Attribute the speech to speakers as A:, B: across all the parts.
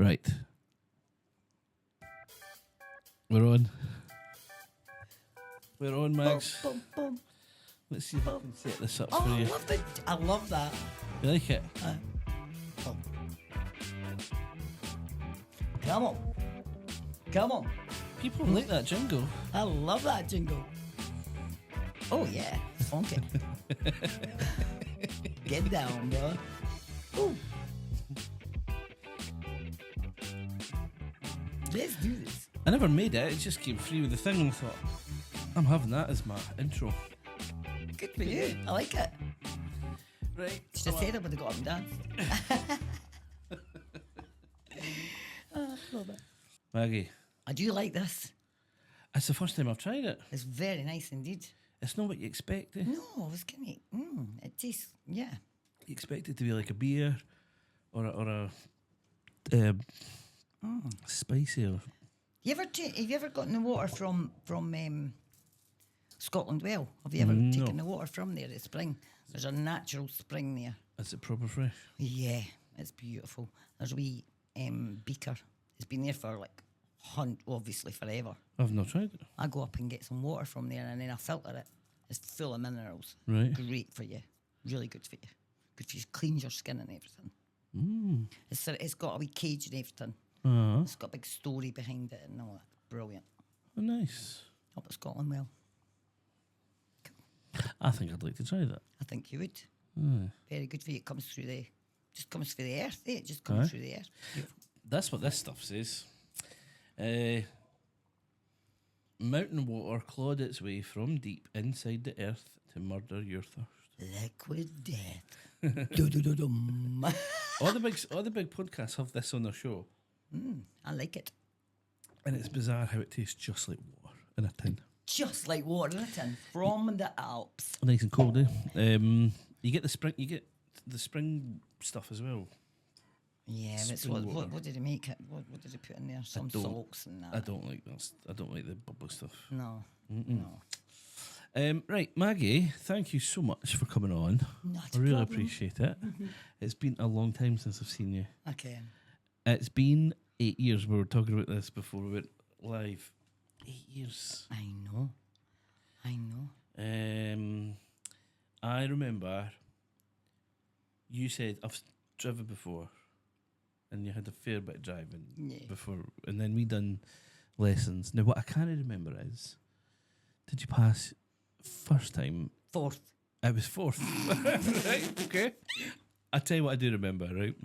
A: Right. We're on. We're on, Mags.
B: Boom, boom.
A: Let's see if I can set this up
B: Oh,
A: for
B: I
A: you.
B: love that.
A: You like it?
B: Oh. Come on. Come on.
A: People like that jingle.
B: I love that jingle. Oh, yeah. Funky. Get down, bro. Ooh. Let's do this.
A: I never made it. It just came free with the thing and I thought, I'm having that as my intro.
B: Good for you. I like it.
A: Right.
B: Should have said I would have got up and danced. Love it.
A: Maggie,
B: I do like this.
A: it's the first time I've tried it.
B: It's very nice indeed.
A: It's not what you expect. Eh?
B: No, I was kind of, it tastes, yeah.
A: You expect it to be like a beer or a spicy or...
B: Have you ever gotten the water from Scotland Well? Have you ever
A: No.
B: taken the water from there at spring? There's a natural spring there.
A: Is it proper fresh?
B: Yeah, it's beautiful. There's a wee beaker. It's been there for like obviously forever.
A: I've not tried it.
B: I go up and get some water from there and then I filter it. It's full of minerals.
A: Right.
B: Great for you. Really good for you. Good for you. Cleans your skin and everything. It's got a wee cage and everything.
A: Uh-huh.
B: It's got a big story behind it and all that. Brilliant.
A: Oh, nice.
B: Up at Scotland Well.
A: I think I'd like to try that.
B: I think you would.
A: Aye.
B: Very good for you. It comes through just comes through the earth. It just comes
A: Aye.
B: through the earth. Beautiful.
A: That's what this stuff says. Mountain water clawed its way from deep inside the earth to murder your thirst.
B: Liquid death. Do-do-do-dum.
A: All the big podcasts have this on their show,
B: I like it.
A: and it's bizarre how it tastes just like water in a tin.
B: Just like water in a tin from the Alps.
A: Nice and cold, eh? You get the spring stuff as well.
B: Yeah, but it's
A: Spring water.
B: what did he make it? What did he put in there? Some
A: don't-
B: salts and that.
A: I don't like this. I don't like the bubbly stuff.
B: No. No.
A: Right, Maggie, thank you so much for coming on.
B: Not
A: I
B: a
A: really
B: problem.
A: appreciate it. It's been a long time since I've seen you.
B: Okay.
A: It's been 8 years. We were talking about this before we went live. 8 years.
B: I know.
A: I remember you said I've driven before, and you had a fair bit of driving before, and then we done lessons. Now what I can't remember is, did you pass first time?
B: Fourth.
A: It was fourth. Right, okay. I tell you what I do remember, right?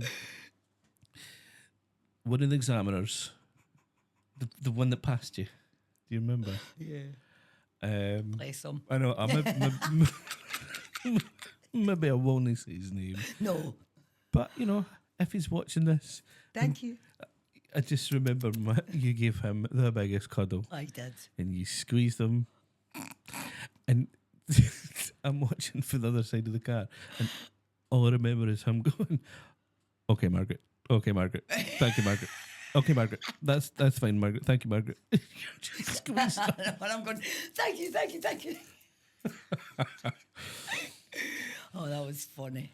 A: One of the examiners, the one that passed you, do you remember?
B: Yeah. Bless him.
A: I know. Maybe I won't say his name,
B: No.
A: but you know, if he's watching this,
B: Thank you.
A: I just remember you gave him the biggest cuddle,
B: I did.
A: and you squeezed him, and I'm watching from the other side of the car, and all I remember is him going, "Okay, Margaret. Okay, Margaret. Thank you, Margaret. Okay, Margaret. That's fine, Margaret. Thank you, Margaret." Just squeezed him.
B: And I'm going, thank you. Oh, that was funny.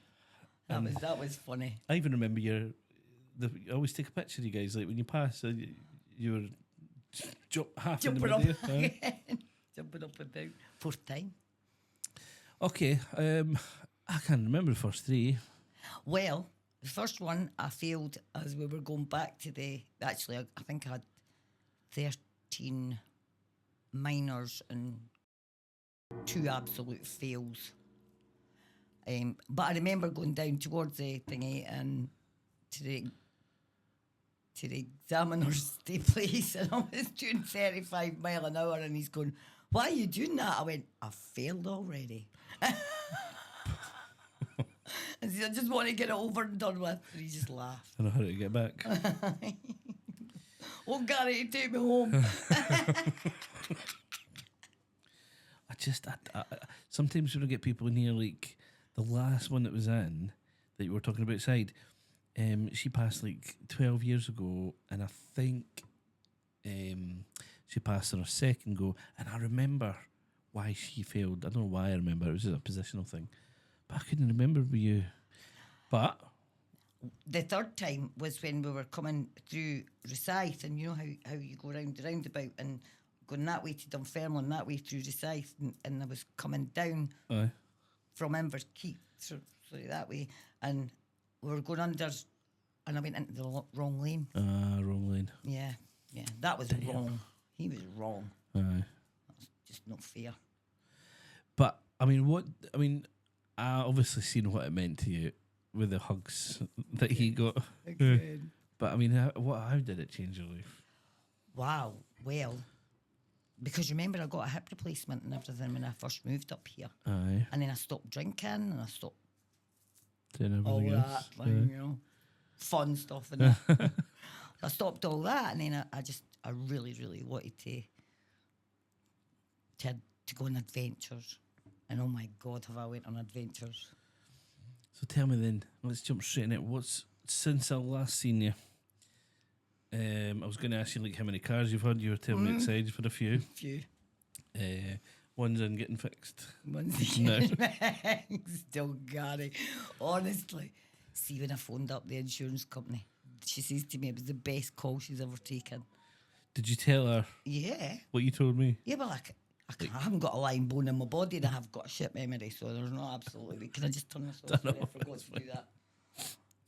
B: That was funny.
A: I even remember I always take a picture of you guys, like when you pass, you were half in the
B: Jumping up
A: middle. Huh?
B: again. Jumping up and down. Fourth time.
A: Okay, I can't remember the first three.
B: Well, the first one I failed as we were going back to actually, I think I had 13 minors and 2 absolute fails. But I remember going down towards the thingy and to the examiner's place, and I was doing 35 mile an hour, and he's going, "Why are you doing that?" I went, "I failed already." And he said, "I just want to get it over and done with." And he just laughed.
A: I know how to get back.
B: "Oh, Gary, take me home."
A: I sometimes when I get people in here, like the last one that was in that you were talking about side, she passed like 12 years ago, and I think she passed on her second go, and I remember why she failed. I don't know why I remember, it was just a positional thing, but I couldn't remember with you. But
B: the third time was when we were coming through Rosyth, and you know how you go round the roundabout and going that way to Dunfermline, that way through Rosyth, and I was coming down
A: Aye.
B: from Inverkeith, so that way, and we were going under, and I went into the wrong lane.
A: Wrong lane.
B: Yeah, that was wrong. He was wrong.
A: Aye.
B: That's just not fair.
A: But I obviously seen what it meant to you with the hugs that he got. But I mean, how did it change your life?
B: Wow. Well, because remember I got a hip replacement and everything when I first moved up here.
A: Aye.
B: And then I stopped drinking and I stopped
A: Doing
B: all
A: everything else.
B: that, like, you know, fun stuff and that. I stopped all that, and then I really, really wanted to go on adventures. And oh my God, have I went on adventures.
A: So tell me then, let's jump straight in it. What's since I last seen you? I was going to ask you like how many cars you've had. You were telling me excited for a few. One's in getting fixed.
B: No. Still Gary. Honestly. See, when I phoned up the insurance company, she says to me it was the best call she's ever taken.
A: Did you tell her
B: Yeah.
A: what you told me?
B: Yeah, well, I haven't got a lying bone in my body and I have got a shit memory, so there's no absolutely... Can I just turn this off? Sorry, I forgot to do that.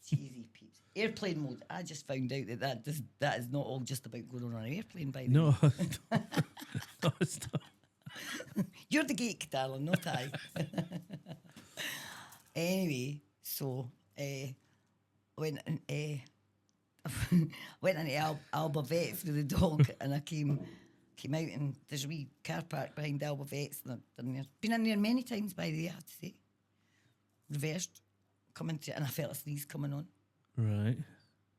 B: Cheesy peeps. Airplane mode. I just found out that is not all just about going on an airplane, by the way.
A: No, it's not.
B: You're the geek, darling, not I. Anyway, so went into Alba Vets with the dog, and I came out, and there's a wee car park behind Alba Vets, and I've been in there many times, by the way, I have to say. Reversed, coming to, and I felt a sneeze coming on.
A: Right.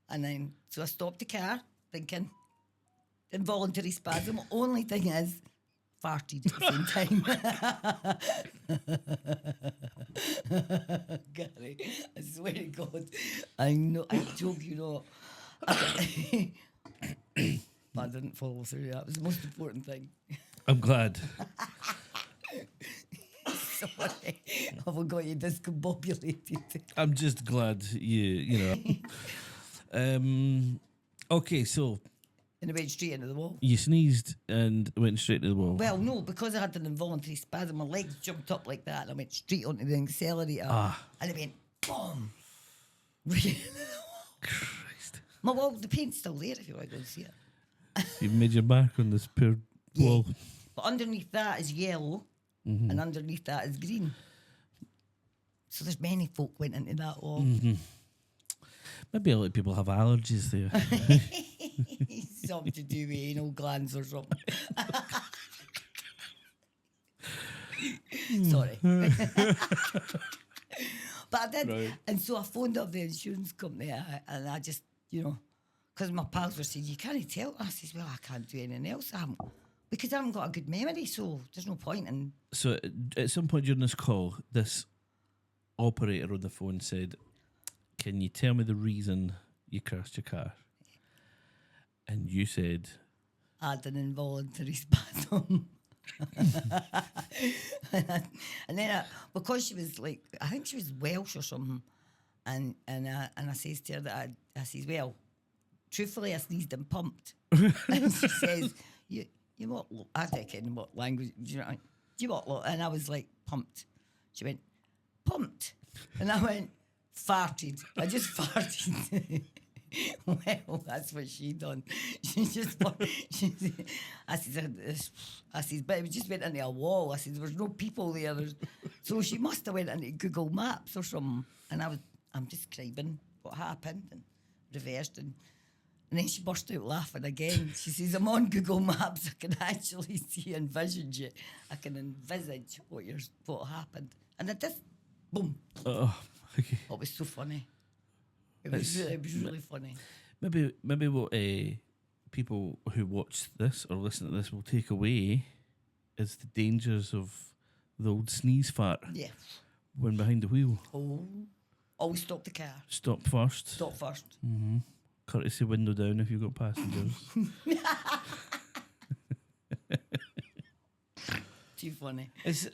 B: And then, so I stopped the car, thinking, involuntary spasm. Only thing is, farted at the same time. Gary, I swear to God, I know, I joke you not. But I didn't follow through. That was the most important thing.
A: I'm glad.
B: Sorry, I forgot you discombobulated.
A: I'm just glad you know. Okay, so
B: And it went straight into the wall.
A: you sneezed and went straight to the wall.
B: Well, no, because I had an involuntary spasm, my legs jumped up like that, and I went straight onto the accelerator, and it went boom.
A: Christ.
B: Well, the paint's still there if you want to go and see it.
A: You've made your mark on this poor wall.
B: But underneath that is yellow, and underneath that is green. So there's many folk went into that wall.
A: Maybe a lot of people have allergies there.
B: Something to do with anal glands or something. Sorry. But I did.
A: Right.
B: And so I phoned up the insurance company, and I just, you know, because my pals were saying, you can't tell. I says, well, I can't do anything else. Because I haven't got a good memory, so there's no point in...
A: So at some point during this call, this operator on the phone said, can you tell me the reason you crashed your car? And you said...
B: I had an involuntary spasm. And then because she was like, I think she was Welsh or something, and I says to her that I says, well, truthfully, I sneezed and pumped. And she says, you what? I don't know what language. Do you know? You what? And I was like, pumped. She went, pumped, and I went, farted. I just farted. Well, that's what she done. She just, I said, but it just went into a wall. I said, there was no people there. So she must have went into Google Maps or something. And I'm describing what happened and reversed. And then she burst out laughing again. She says, I'm on Google Maps. I can actually envisage it. I can envisage what happened. And it just, boom.
A: Oh, okay.
B: Oh, it was so funny. It was really funny.
A: Maybe what people who watch this or listen to this will take away is the dangers of the old sneeze fart.
B: Yeah.
A: When behind the wheel.
B: Oh. Always stop the car.
A: Stop first.
B: Stop first.
A: Mm-hmm. Courtesy window down if you've got passengers.
B: Too funny.
A: Is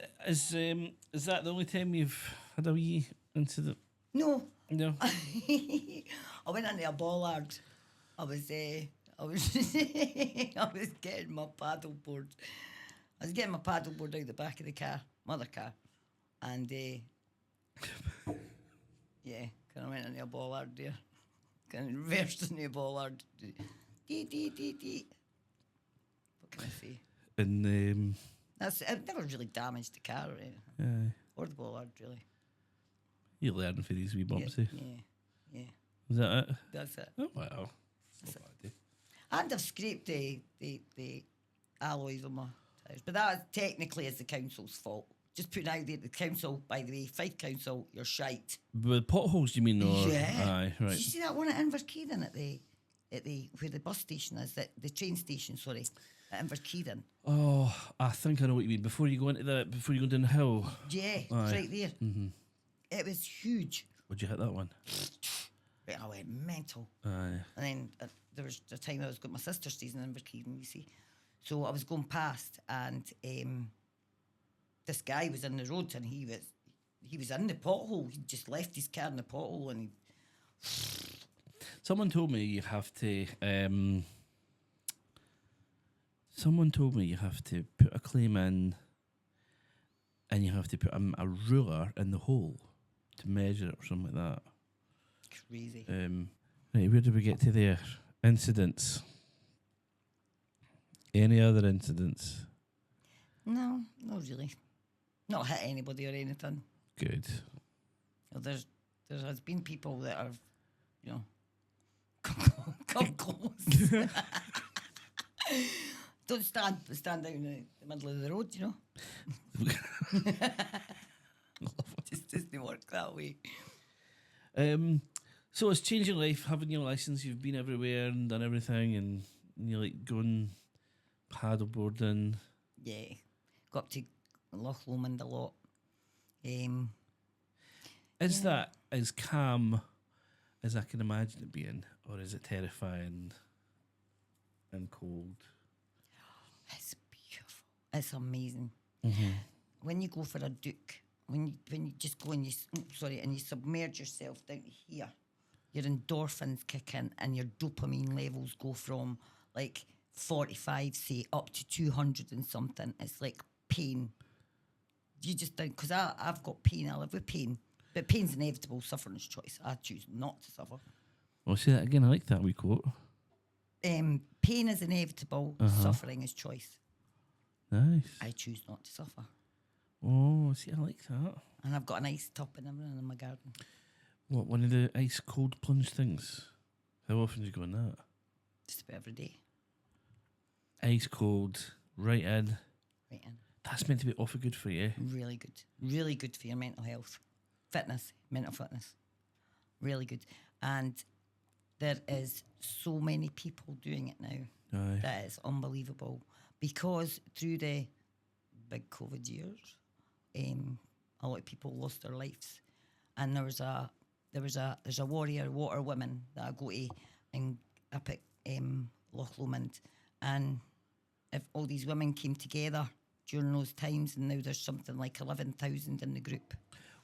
A: that the only time you've had a wee incident?
B: No.
A: No.
B: I went into a bollard. I was I was getting my paddleboard. I was getting my paddleboard out the back of the car, my other car, and yeah, kind of went into a bollard there. Kind of reversed into a bollard. Dee, dee, dee, dee. What can I say?
A: And
B: I've never really damaged the car or anything. Or the bollard, really.
A: you learn for these wee bumps, eh?
B: Yeah.
A: Is that it?
B: That's it.
A: Oh wow. That's not bad, eh?
B: And I've scraped the alloys on my tyres. But that technically is the council's fault. Just putting out there, the council, by the way, Fife Council, you're shite.
A: With potholes, you mean? Or,
B: Yeah.
A: Aye, right.
B: Did you see that one at Inverkeithing at the where the bus station is, the train station, sorry, at Inverkeithing?
A: Oh, I think I know what you mean. Before you go down the hill.
B: Yeah,
A: Aye.
B: it's right there. Mm-hmm. It was huge.
A: Would you hit that one?
B: I went mental.
A: Aye.
B: And then there was a time I was got my sister stays in Inverkeithing, you see. So I was going past, and this guy was in the road, and he was in the pothole. He just left his car in the pothole, and
A: Someone told me you have to. Someone told me you have to put a claim in, and you have to put a ruler in the hole to measure it or something like that.
B: crazy.
A: Right, where did we get to there? Incidents. Any other incidents?
B: No, not really. Not hit anybody or anything.
A: Good.
B: There has been people that have, come close. Don't stand out in the middle of the road, Just doesn't work that way.
A: So it's changing life, having your license. You've been everywhere and done everything, and you're like going paddleboarding.
B: Yeah, go up to Loch Lomond a lot.
A: Is that as calm as I can imagine it being, or is it terrifying and cold?
B: It's beautiful. It's amazing.
A: Mm-hmm.
B: When you go for a duke, when you just go and you submerge yourself down to here, your endorphins kick in and your dopamine levels go from like 45, say, up to 200 and something. It's like pain. You just don't, because I've got pain, I live with pain. But pain's inevitable, suffering's choice. I choose not to suffer.
A: Well, say that again. I like that wee quote.
B: Pain is inevitable, suffering is choice.
A: Nice.
B: I choose not to suffer.
A: Oh, see, I like that.
B: And I've got an ice tub and everything in my garden.
A: What, one of the ice cold plunge things? How often do you go in that?
B: Just about every day.
A: Ice cold, right in.
B: Right in.
A: That's meant to be awful good for you.
B: Really good. Really good for your mental health. Fitness, mental fitness. Really good. And there is so many people doing it now.
A: Aye.
B: That is unbelievable. Because through the big COVID years, a lot of people lost their lives. And there's a warrior water woman that I go to up at Loch Lomond. And if all these women came together during those times, and now there's something like 11,000 in the group.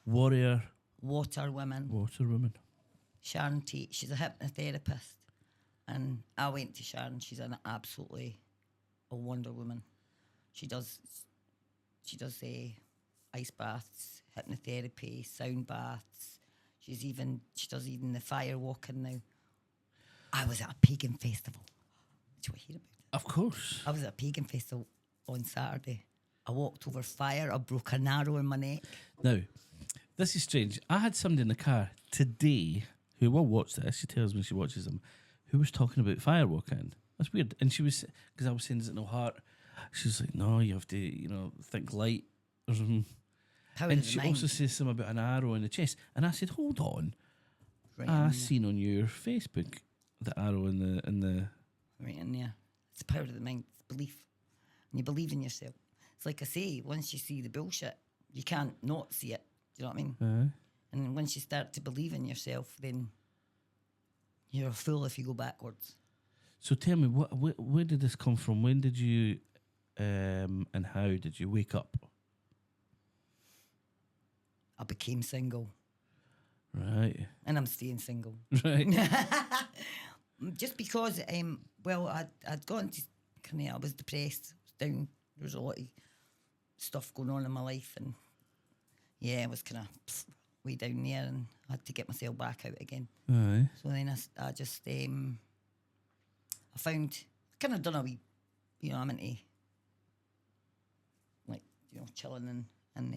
A: Warrior.
B: Water women.
A: Water woman.
B: Sharon Tait, she's a hypnotherapist. And I went to Sharon, she's an absolutely a wonder woman. She does ice baths, hypnotherapy, sound baths. She does even the fire walking now. I was at a pagan festival. Did you want to hear about it?
A: Of course.
B: I was at a pagan festival on Saturday. I walked over fire. I broke an arrow in my neck.
A: Now, this is strange. I had somebody in the car today who will watch this. She tells me she watches them. Who was talking about firewalking. That's weird. And she was, because I was saying, is it no heart? She was like, no, you have to, think light or something. And she also says something about an arrow in the chest. And I said, hold on.
B: Right
A: I seen on your Facebook the arrow in the.
B: Right in there. It's the power of the mind. It's belief. And you believe in yourself. It's like I say, once you see the bullshit, you can't not see it. Do you know what I mean? And once you start to believe in yourself, then you're a fool if you go backwards.
A: So tell me, where did this come from? When did you, and how did you wake up?
B: I became single.
A: Right.
B: And I'm staying single.
A: Right.
B: Just because, well, I'd gone to kind of, I was depressed, down. There was a lot of stuff going on in my life, and yeah, I was kind of way down there, and I had to get myself back out again.
A: Aye.
B: So then I just, I found, kind of done a wee, you know, I'm into, like, you know, chilling and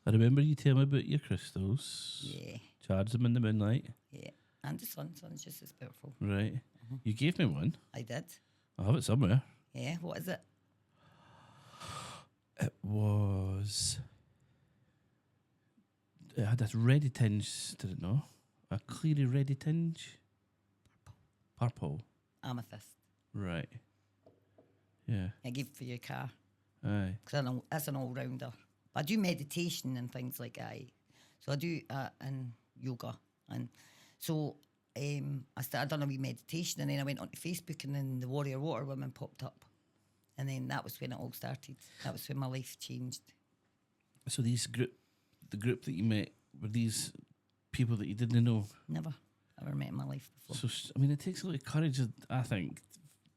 A: I remember you telling me about your crystals.
B: yeah,
A: Charge them in the moonlight.
B: yeah. And the sun's just as powerful.
A: Right. You gave me one.
B: I did.
A: I have it somewhere.
B: Yeah, what is it?
A: It was. It had this reddy tinge, did it not? A cleary reddy tinge? Purple.
B: Amethyst.
A: Right. Yeah.
B: I give it for your car.
A: Aye.
B: Because that's an all-rounder. I do meditation and things like that. So I do and yoga. And so I done a wee meditation, and then I went onto Facebook, and then the Warrior Water Women popped up. And then that was when it all started. That was when my life changed.
A: So the group that you met, were these people that you didn't know?
B: Never ever met in my life before.
A: So, I mean, it takes a lot of courage, I think,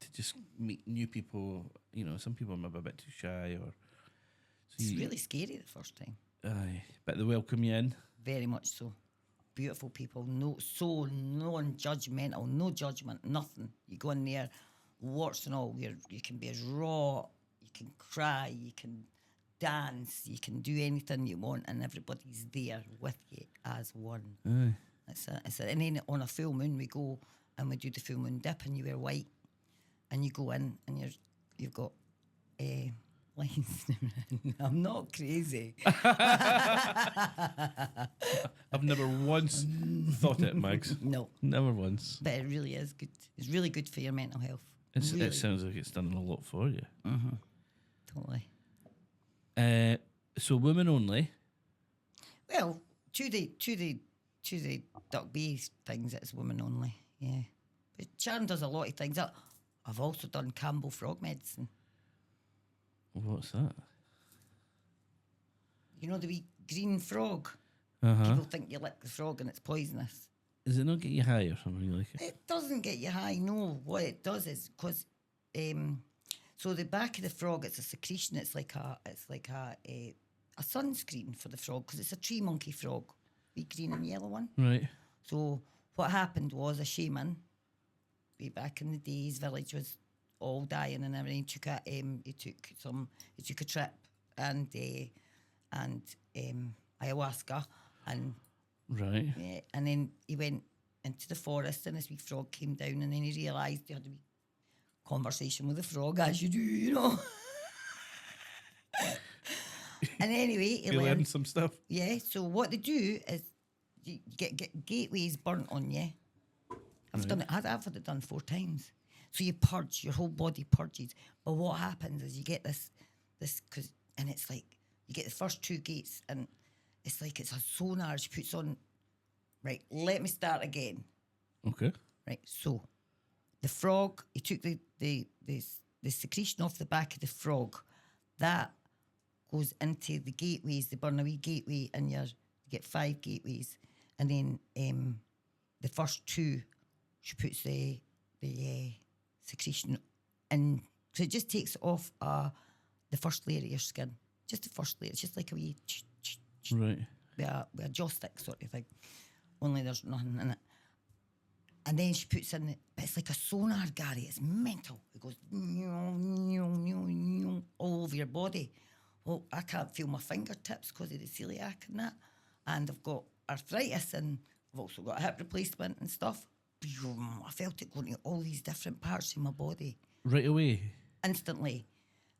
A: to just meet new people. You know, some people are maybe a bit too shy, or... So
B: It's really scary the first time.
A: Aye, but they welcome you in.
B: Very much so. Beautiful people, so non-judgmental, no judgment, nothing. You go in there, warts and all, you can be as raw, you can cry, you can dance, you can do anything you want, and everybody's there with you as one.
A: Aye.
B: And then on a full moon we go and we do the full moon dip, and you wear white, and you go in and you've got lines. I'm not crazy.
A: I've never once thought it, Mags.
B: No,
A: Never once.
B: but it really is good. It's really good for your mental health.
A: It
B: Really.
A: sounds like it's done a lot for you.
B: Totally.
A: So women only.
B: Well, to the Duck Bay things, it's women only. Yeah, but Sharon does a lot of things. I've also done Campbell frog medicine.
A: What's that?
B: You know the wee green frog.
A: Uh-huh.
B: People think you lick the frog and it's poisonous.
A: Does it not get you high or something like it?
B: It doesn't get you high. No, what it does is because so the back of the frog, it's a secretion. It's like a sunscreen for the frog, because it's a tree monkey frog, wee green and yellow one.
A: Right.
B: So what happened was a shaman, way back in the day, his village was all dying and everything. He took a trip and ayahuasca, and
A: Right.
B: yeah, and then he went into the forest, and this wee frog came down, and then he realised he had a wee conversation with the frog, as you do, you know. And anyway, he
A: You learned
B: learned.
A: some stuff.
B: Yeah, so what they do is you get gateways burnt on you. I've done it. I've had it done 4 times. So you purge, your whole body purges. But what happens is you get this, and it's like you get the first 2 gates, and it's like it's a sonar she puts on. Right, let me start again.
A: Okay.
B: Right, so the frog, he took the secretion off the back of the frog. That goes into the gateways. They burn a wee gateway, and you get 5 gateways. And then the first 2, she puts the secretion in. So it just takes off the first layer of your skin. Just the first layer. It's just like a wee
A: Right.
B: with a joystick sort of thing. Only there's nothing in it. And then she puts in but it's like a sonar, Gary. It's mental. It goes all over your body. Well, I can't feel my fingertips because of the celiac and that. And I've got arthritis, and I've also got a hip replacement and stuff. I felt it going to all these different parts of my body
A: Right away.
B: instantly.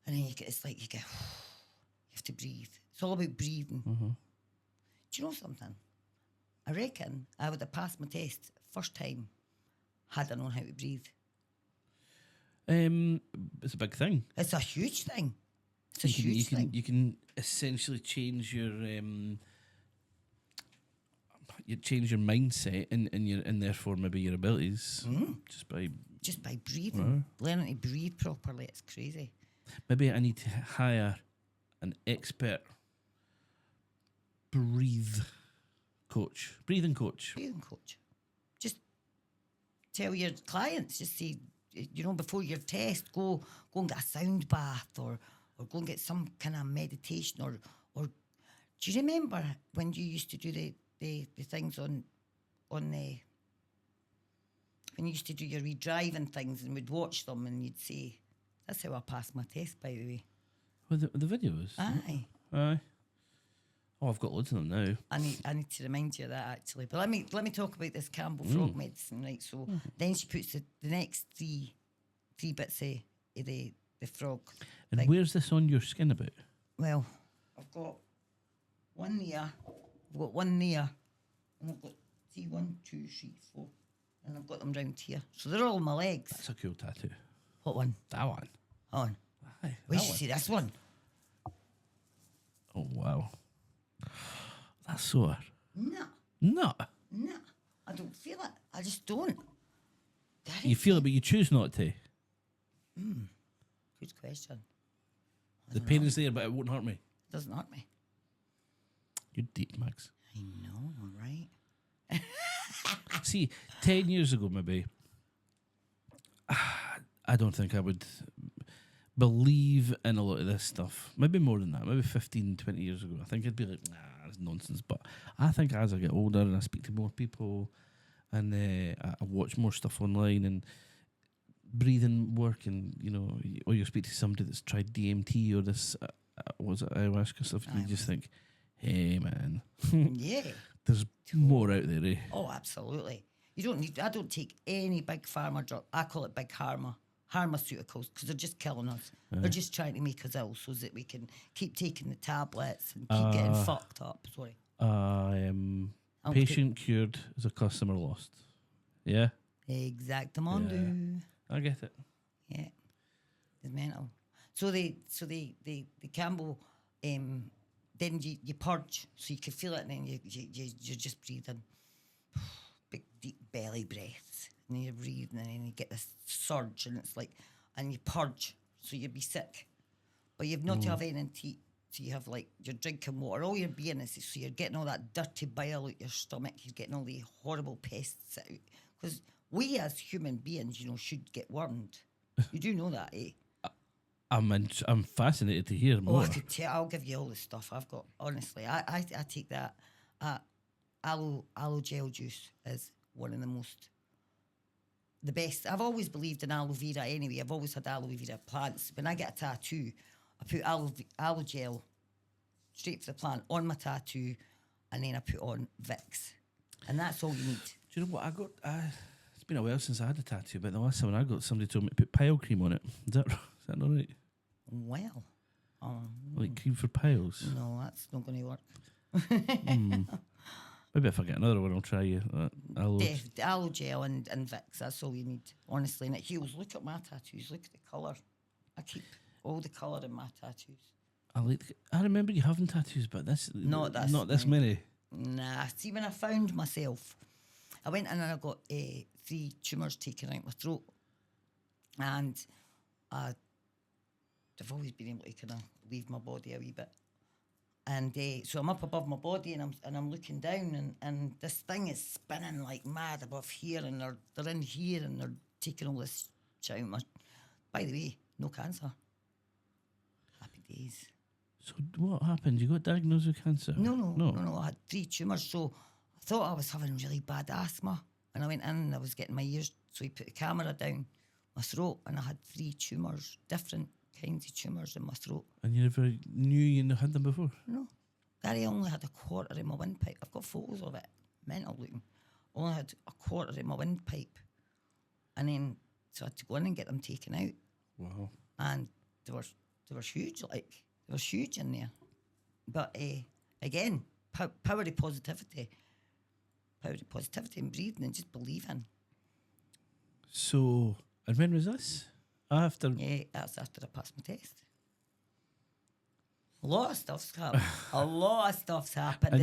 B: And then it's like you have to breathe. It's all about breathing. Do you know something? I reckon I would have passed my test first time had I known how to breathe.
A: It's a big thing.
B: It's a huge thing. It's a huge thing.
A: You can essentially change your mindset and therefore maybe your abilities
B: Just by breathing. Learning to breathe properly, it's crazy.
A: Maybe I need to hire an expert breathe coach, breathing coach.
B: Breathing coach. Just tell your clients, just say, before your test, go and get a sound bath or go and get some kind of meditation or do you remember when you used to do the things on the when you used to do your wee driving things and we'd watch them and you'd say, that's how I passed my test, by the way.
A: Well, the videos?
B: Aye.
A: Aye. Oh, I've got loads of them now.
B: I need to remind you of that, actually. But let me talk about this Campbell frog medicine, right? So then she puts the next three bits of the frog.
A: And
B: thing.
A: where's this on your skin about?
B: Well, I've got one there, I've got one there, and I've got, see, 1, 2, 3, 4, and I've got them round here. So they're all on my legs.
A: That's a cool tattoo.
B: What one?
A: That one.
B: On.
A: Aye,
B: Wait,
A: that
B: you
A: one.
B: see this one?
A: Oh, wow. That's sore.
B: No,
A: No.
B: I don't feel it. I just don't.
A: You feel it, but you choose not to.
B: Good question.
A: The pain is there, but it won't hurt me.
B: Doesn't hurt me.
A: You're deep, Max.
B: I know, right?
A: See, 10 years ago, maybe, I don't think I would believe in a lot of this stuff. Maybe more than that. Maybe 15, 20 years ago. I think I'd be like, nah, that's nonsense. But I think as I get older and I speak to more people and I watch more stuff online and breathing work and, or you speak to somebody that's tried DMT or this, was it ayahuasca stuff, and you just think, hey, man.
B: Yeah.
A: There's more out there, eh?
B: Oh, absolutely. I don't take any big pharma drug. I call it big pharmaceuticals, because they're just killing us. They're just trying to make us ill so that we can keep taking the tablets and keep getting fucked up. Sorry.
A: Patient cured is a customer lost. Yeah?
B: Exactamundo.
A: I get it.
B: Yeah. It's mental. So the Campbell, then you purge, so you can feel it, and then you're just breathing. Big, deep belly breaths. And then you're breathing, and then you get this surge, and it's like, and you purge, so you'll be sick. But you've not to have anything to eat. So you have, like, you're drinking water. All you're being is, so you're getting all that dirty bile out your stomach. You're getting all the horrible pests out. Because we as human beings, should get wormed. You do know that, eh?
A: I'm fascinated to hear more.
B: Oh, I could tell. I'll give you all the stuff I've got. Honestly, I take that. Aloe gel juice is one of the best. I've always believed in aloe vera anyway. I've always had aloe vera plants. When I get a tattoo, I put aloe gel straight from the plant on my tattoo, and then I put on Vicks, and that's all you need.
A: Do you know what I got? It's been a while since I had a tattoo, but the last time I got, somebody told me to put pile cream on it. Is that not right?
B: Well,
A: Like cream for piles?
B: no, that's not going to work.
A: Maybe if I get another one, I'll try you.
B: Aloe gel and Vicks, that's all you need, honestly. And it heals. Look at my tattoos. Look at the colour. I keep all the colour in my tattoos.
A: I remember you having tattoos, but not this many.
B: Nah, see, when I found myself, I went in and I got 3 tumours taken out my throat. And I've always been able to kind of leave my body a wee bit. And so I'm up above my body and I'm looking down and this thing is spinning like mad above here, and they're in here and they're taking all this shit out. By the way, no cancer. Happy days.
A: So what happened? You got diagnosed with cancer?
B: No. I had 3 tumours, so I thought I was having really bad asthma. And I went in and I was getting my ears, so he put the camera down my throat, and I had 3 tumours, different kinds of tumours in my throat.
A: And you never knew you had them before?
B: No. Gary only had a quarter in my windpipe. I've got photos of it. Mental looking. Only had a quarter in my windpipe. And then, so I had to go in and get them taken out.
A: Wow.
B: And they were huge, like, they were huge in there. But again, power of positivity. Power of positivity and breathing and just believing.
A: So, and when was this? After?
B: Yeah, that's after I passed my test. A lot of stuff's happened. A lot of stuff's happened.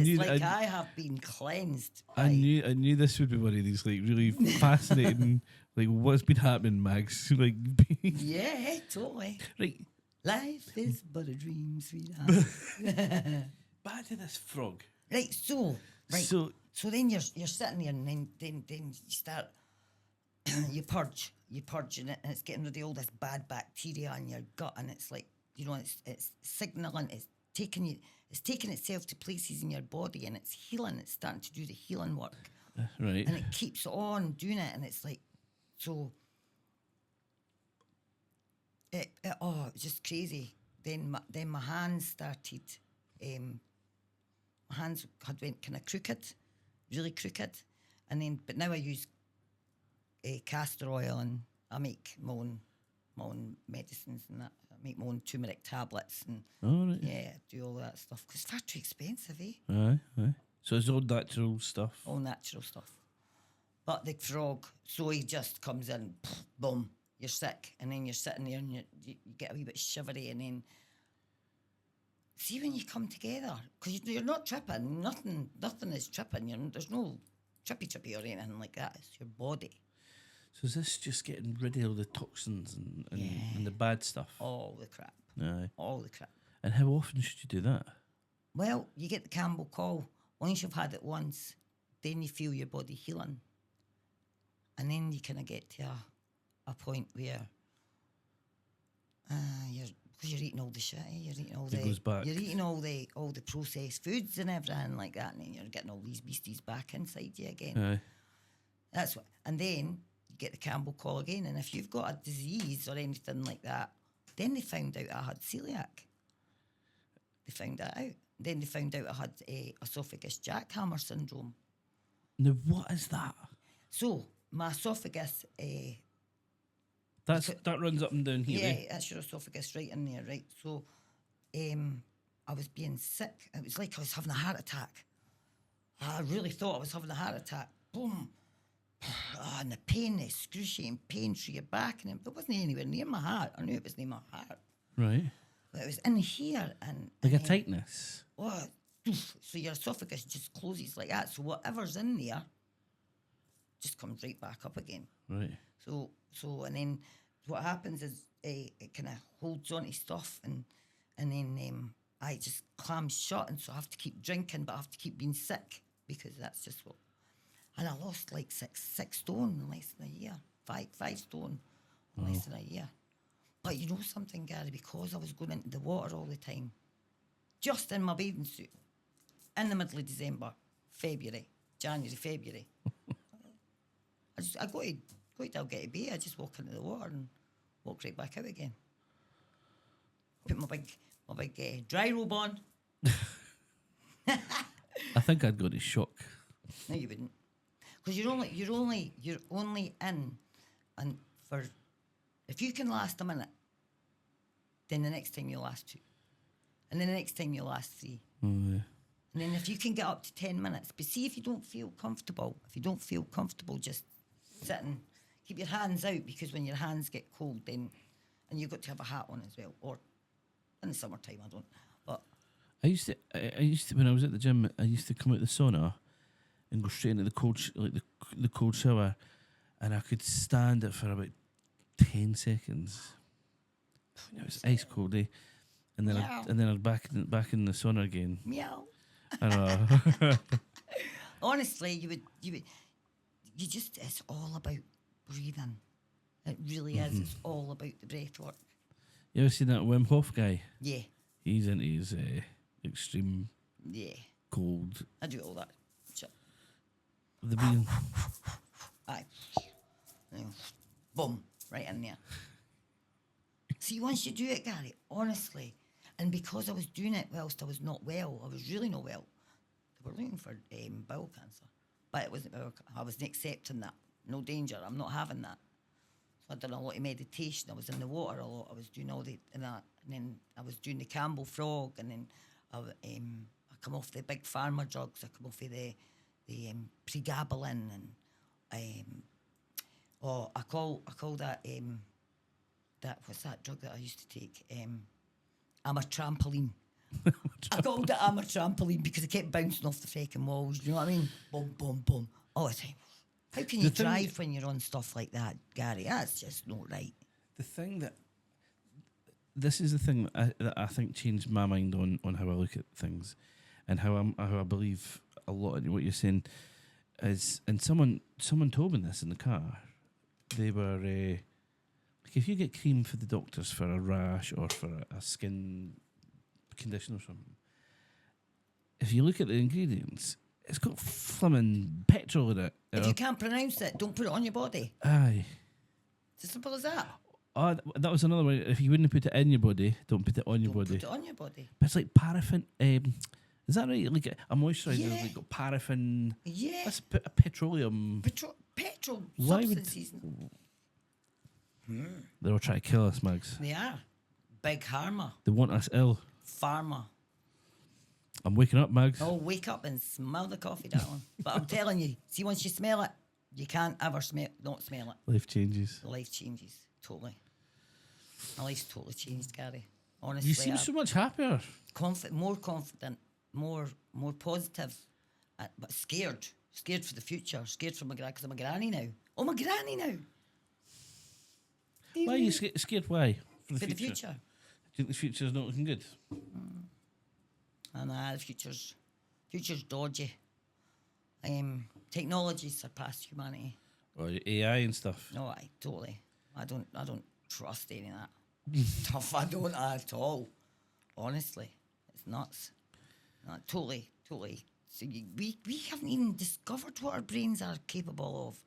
B: I have been cleansed.
A: I knew this would be one of these like really fascinating, like what's been happening, Max. Like,
B: yeah, totally.
A: Right.
B: Life is but a dream, sweetheart.
A: Back to this frog.
B: Right, so Right.
A: So
B: So then you're sitting there, and then you start you purge, and it's getting rid of all this bad bacteria in your gut, and it's like, you know, it's signaling, it's taking itself to places in your body, and it's healing. It's starting to do the healing work,
A: right.
B: and it keeps on doing it, and it's like, so it was just crazy. Then my hands started, my hands had went kind of crooked, really crooked, and then but now I use castor oil, and I make my own medicines and that. I make my own turmeric tablets, and
A: Right.
B: yeah, do all that stuff because it's far too expensive, eh?
A: Aye. So it's all natural stuff.
B: All natural stuff. But the frog, so he just comes in, boom, you're sick, and then you're sitting there and you get a wee bit shivery, and then see when you come together, because you're not tripping, nothing is tripping. There's no trippy or anything like that. It's your body.
A: So is this just getting rid of all the toxins and the bad stuff?
B: All the crap.
A: Aye.
B: All the crap.
A: And how often should you do that?
B: Well, you get the Campbell call. Once you've had it once, then you feel your body healing. And then you kind of get to a point where you're eating all the shit, you're eating all
A: It goes back.
B: you're eating all the processed foods and everything like that, and then you're getting all these beasties back inside you again.
A: Aye.
B: That's what, and then you get the Campbell call again, and if you've got a disease or anything like that, then they found out I had celiac. They found that out. Then they found out I had esophagus jackhammer syndrome.
A: Now, what is that?
B: So my esophagus,
A: That runs up and down here.
B: yeah, that's your esophagus right in there, right? So I was being sick. It was like I was having a heart attack. I really thought I was having a heart attack. Boom. And the pain, the excruciating pain through your back, and it wasn't anywhere near my heart. I knew it was near my heart,
A: Right.
B: but it was in here, and
A: Like a tightness.
B: oh, so your esophagus just closes like that. So whatever's in there just comes right back up again.
A: Right.
B: So and then what happens is it kind of holds on to stuff, and then I just clams shut, and so I have to keep drinking, but I have to keep being sick because that's just what. And I lost like six stone in less than a year, five stone in less than a year. But you know something, Gary, because I was going into the water all the time, just in my bathing suit, in the middle of December, January, February. I go to Dalgety Bay, I just walk into the water and walk right back out again. Put my big dry robe on.
A: I think I'd go to shock.
B: No, you wouldn't, because you're only in, and for if you can last a minute, then the next time you'll last 2, and then the next time you'll last 3.
A: Oh, yeah.
B: And then if you can get up to 10 minutes, but see if you don't feel comfortable, just sitting, keep your hands out, because when your hands get cold, then, and you've got to have a hat on as well, or in the summertime, I don't, but.
A: I used to when I was at the gym, I used to come out the sauna and go straight into the cold the cold shower, and I could stand it for about 10 seconds. It was ice cold, eh? And then I'd back in the sauna again.
B: Meow.
A: I know.
B: Honestly, you just, it's all about breathing. It really is. It's all about the breath work.
A: You ever seen that Wim Hof guy?
B: Yeah.
A: He's into his extreme
B: Yeah.
A: cold.
B: I do all that. Shit.
A: The being.
B: Aye. Boom. Right in there. See, once you do it, Gary, honestly, and because I was doing it whilst I was not well, I was really not well. They were looking for bowel cancer, but it wasn't bowel cancer. I wasn't accepting that. No danger. I'm not having that. So I done a lot of meditation. I was in the water a lot. I was doing all that, and then I was doing the Campbell frog, and then I come off the big pharma drugs. I come off of the pregabalin, and I call that what's that drug that I used to take? Amitriptyline. I called it amitriptyline because it kept bouncing off the freaking walls. You know what I mean? Boom, boom, boom, all the time. How can you drive when you're on stuff like that, Gary? That's just not right.
A: This is the thing that I think changed my mind on how I look at things, and how I believe a lot of what you're saying is, and someone told me this in the car. They were like, if you get cream for the doctors for a rash or for a skin condition or something, if you look at the ingredients, it's got flimming petrol in it.
B: If you can't pronounce it, don't put it on your body.
A: Aye.
B: It's as simple as that.
A: Oh, that was another way. If you wouldn't put it in your body, don't put it on your
B: Don't
A: body.
B: put it on your body.
A: But it's like paraffin. Is that right? Like a moisturiser,
B: Yeah.
A: like got paraffin.
B: Yeah.
A: That's a petroleum.
B: Petrol
A: Why would-
B: substances.
A: They're all trying to kill us, Mags.
B: They are. Big Harma.
A: They want us ill.
B: Pharma.
A: I'm waking up, Mags.
B: Oh, wake up and smell the coffee, darling. But I'm telling you, see, once you smell it, you can't ever not smell it.
A: Life changes.
B: Life changes. Totally. My life's totally changed, Gary. Honestly.
A: You seem
B: I'm
A: so much happier.
B: more confident, more positive, but scared. Scared for the future. Scared for my granny, because I'm a granny now. Oh, my granny now.
A: Why are you scared? Why?
B: For the future.
A: Do you think the future's not looking good?
B: And the future's dodgy. Technology surpassed humanity.
A: Or AI and stuff?
B: No, totally. I don't trust any of that stuff. I don't at all. Honestly, it's nuts. Totally. So we haven't even discovered what our brains are capable of.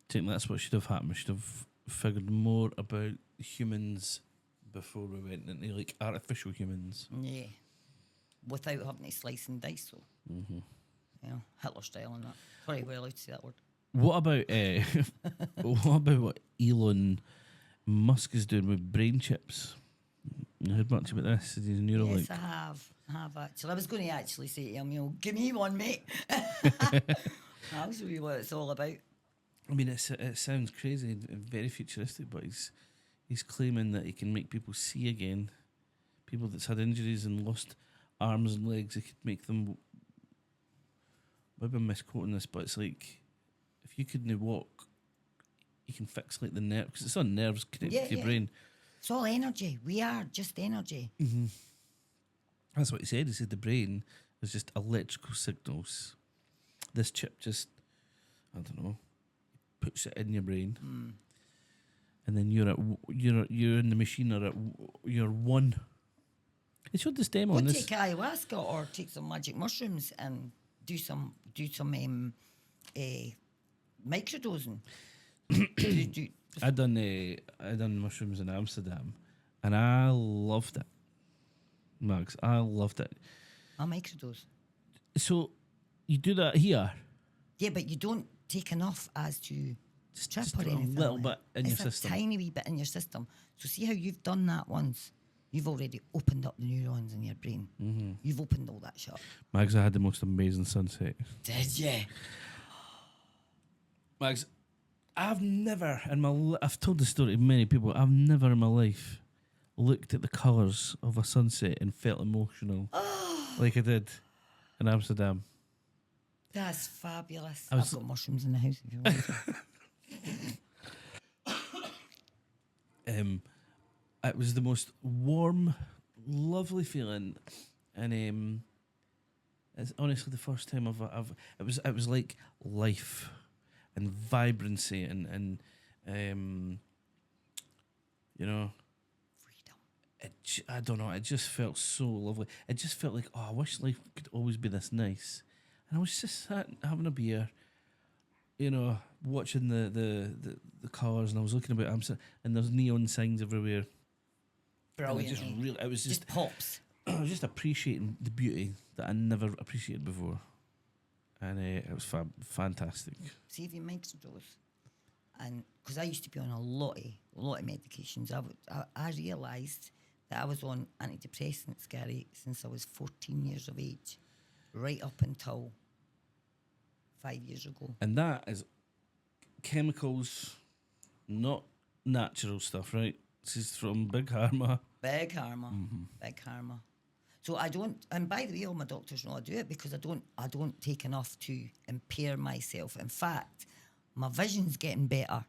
A: I think that's what should have happened. We should have figured more about humans before we went into like artificial humans.
B: Yeah, without having to slice and dice. So, Hitler style and that. Sorry, we're allowed to say that word.
A: What about what about what Elon Musk is doing with brain chips? You heard much about this? These Neuralink.
B: Yes, I have actually. I was going to actually say to him, give me one, mate. I'll show you what it's all about.
A: I mean, it sounds crazy and very futuristic, but he's claiming that he can make people see again. People that's had injuries and lost arms and legs, he could make them. Maybe I'm misquoting this, but it's like if you couldn't walk, you can fix like the nerve, because it's on nerves connected to your brain.
B: It's all energy. We are just energy.
A: Mm-hmm. That's what he said. He said the brain is just electrical signals. This chip just, I don't know, puts it in your brain, and then you're in the machine, or you're one. They showed this demo on
B: Go
A: this.
B: take ayahuasca or take some magic mushrooms and do some microdosing.
A: I done mushrooms in Amsterdam, and I loved it, Max. I loved it.
B: A microdose.
A: So you do that here,
B: Yeah, but you don't take enough as to trip
A: just
B: or
A: a
B: anything.
A: little
B: like
A: bit
B: that.
A: in your
B: It's
A: system.
B: a tiny wee bit in your system. So see how you've done that once. You've already opened up the neurons in your brain. Mm-hmm. You've opened all that shit up.
A: Max, I had the most amazing sunset.
B: Did you?
A: Max, I've never I've told the story to many people. I've never in my life looked at the colours of a sunset and felt emotional like I did in Amsterdam.
B: That's fabulous.
A: I was-
B: I've got mushrooms in the house if you want.
A: It was the most warm, lovely feeling, and it's honestly the first time it was like life and vibrancy and you know,
B: Freedom.
A: I don't know, it just felt so lovely. It just felt like, I wish life could always be this nice. And I was just sat having a beer, you know, watching the cars, and I was looking about Amsterdam, and there's neon signs everywhere.
B: Brilliant.
A: It was just
B: pops.
A: I was just appreciating the beauty that I never appreciated before, and it was fantastic.
B: See if you microdose. And because I used to be on a lot of medications, I realised that I was on antidepressants, Gary, since I was 14 years of age, right up until 5 years ago.
A: And that is chemicals, not natural stuff, right? This is from Big Harma.
B: Big Harma. Big Harma. So I don't, and by the way, all my doctors know I do it because I don't take enough to impair myself. In fact, my vision's getting better.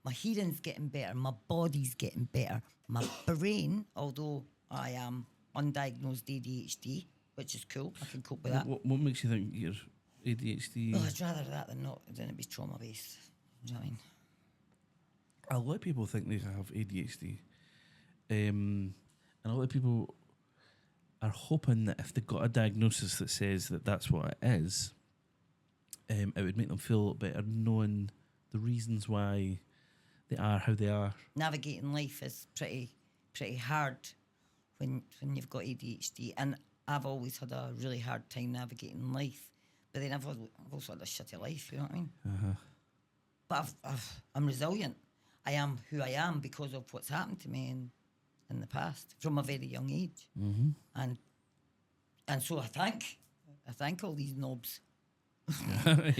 B: My hearing's getting better. My body's getting better. My brain, although I am undiagnosed ADHD, which is cool. I can cope with that.
A: What makes you think you're ADHD?
B: Well, I'd rather that than it be trauma based. Do you know what I mean?
A: A lot of people think they have ADHD. And a lot of people are hoping that if they got a diagnosis that says that that's what it is, it would make them feel a lot better knowing the reasons why they are how they are.
B: Navigating life is pretty hard when you've got ADHD, and I've always had a really hard time navigating life. But then I've also had a shitty life. You know what I mean?
A: Uh-huh.
B: But I'm resilient. I am who I am because of what's happened to me in the past from a very young age.
A: Mm-hmm.
B: And so I thank all these knobs.
A: I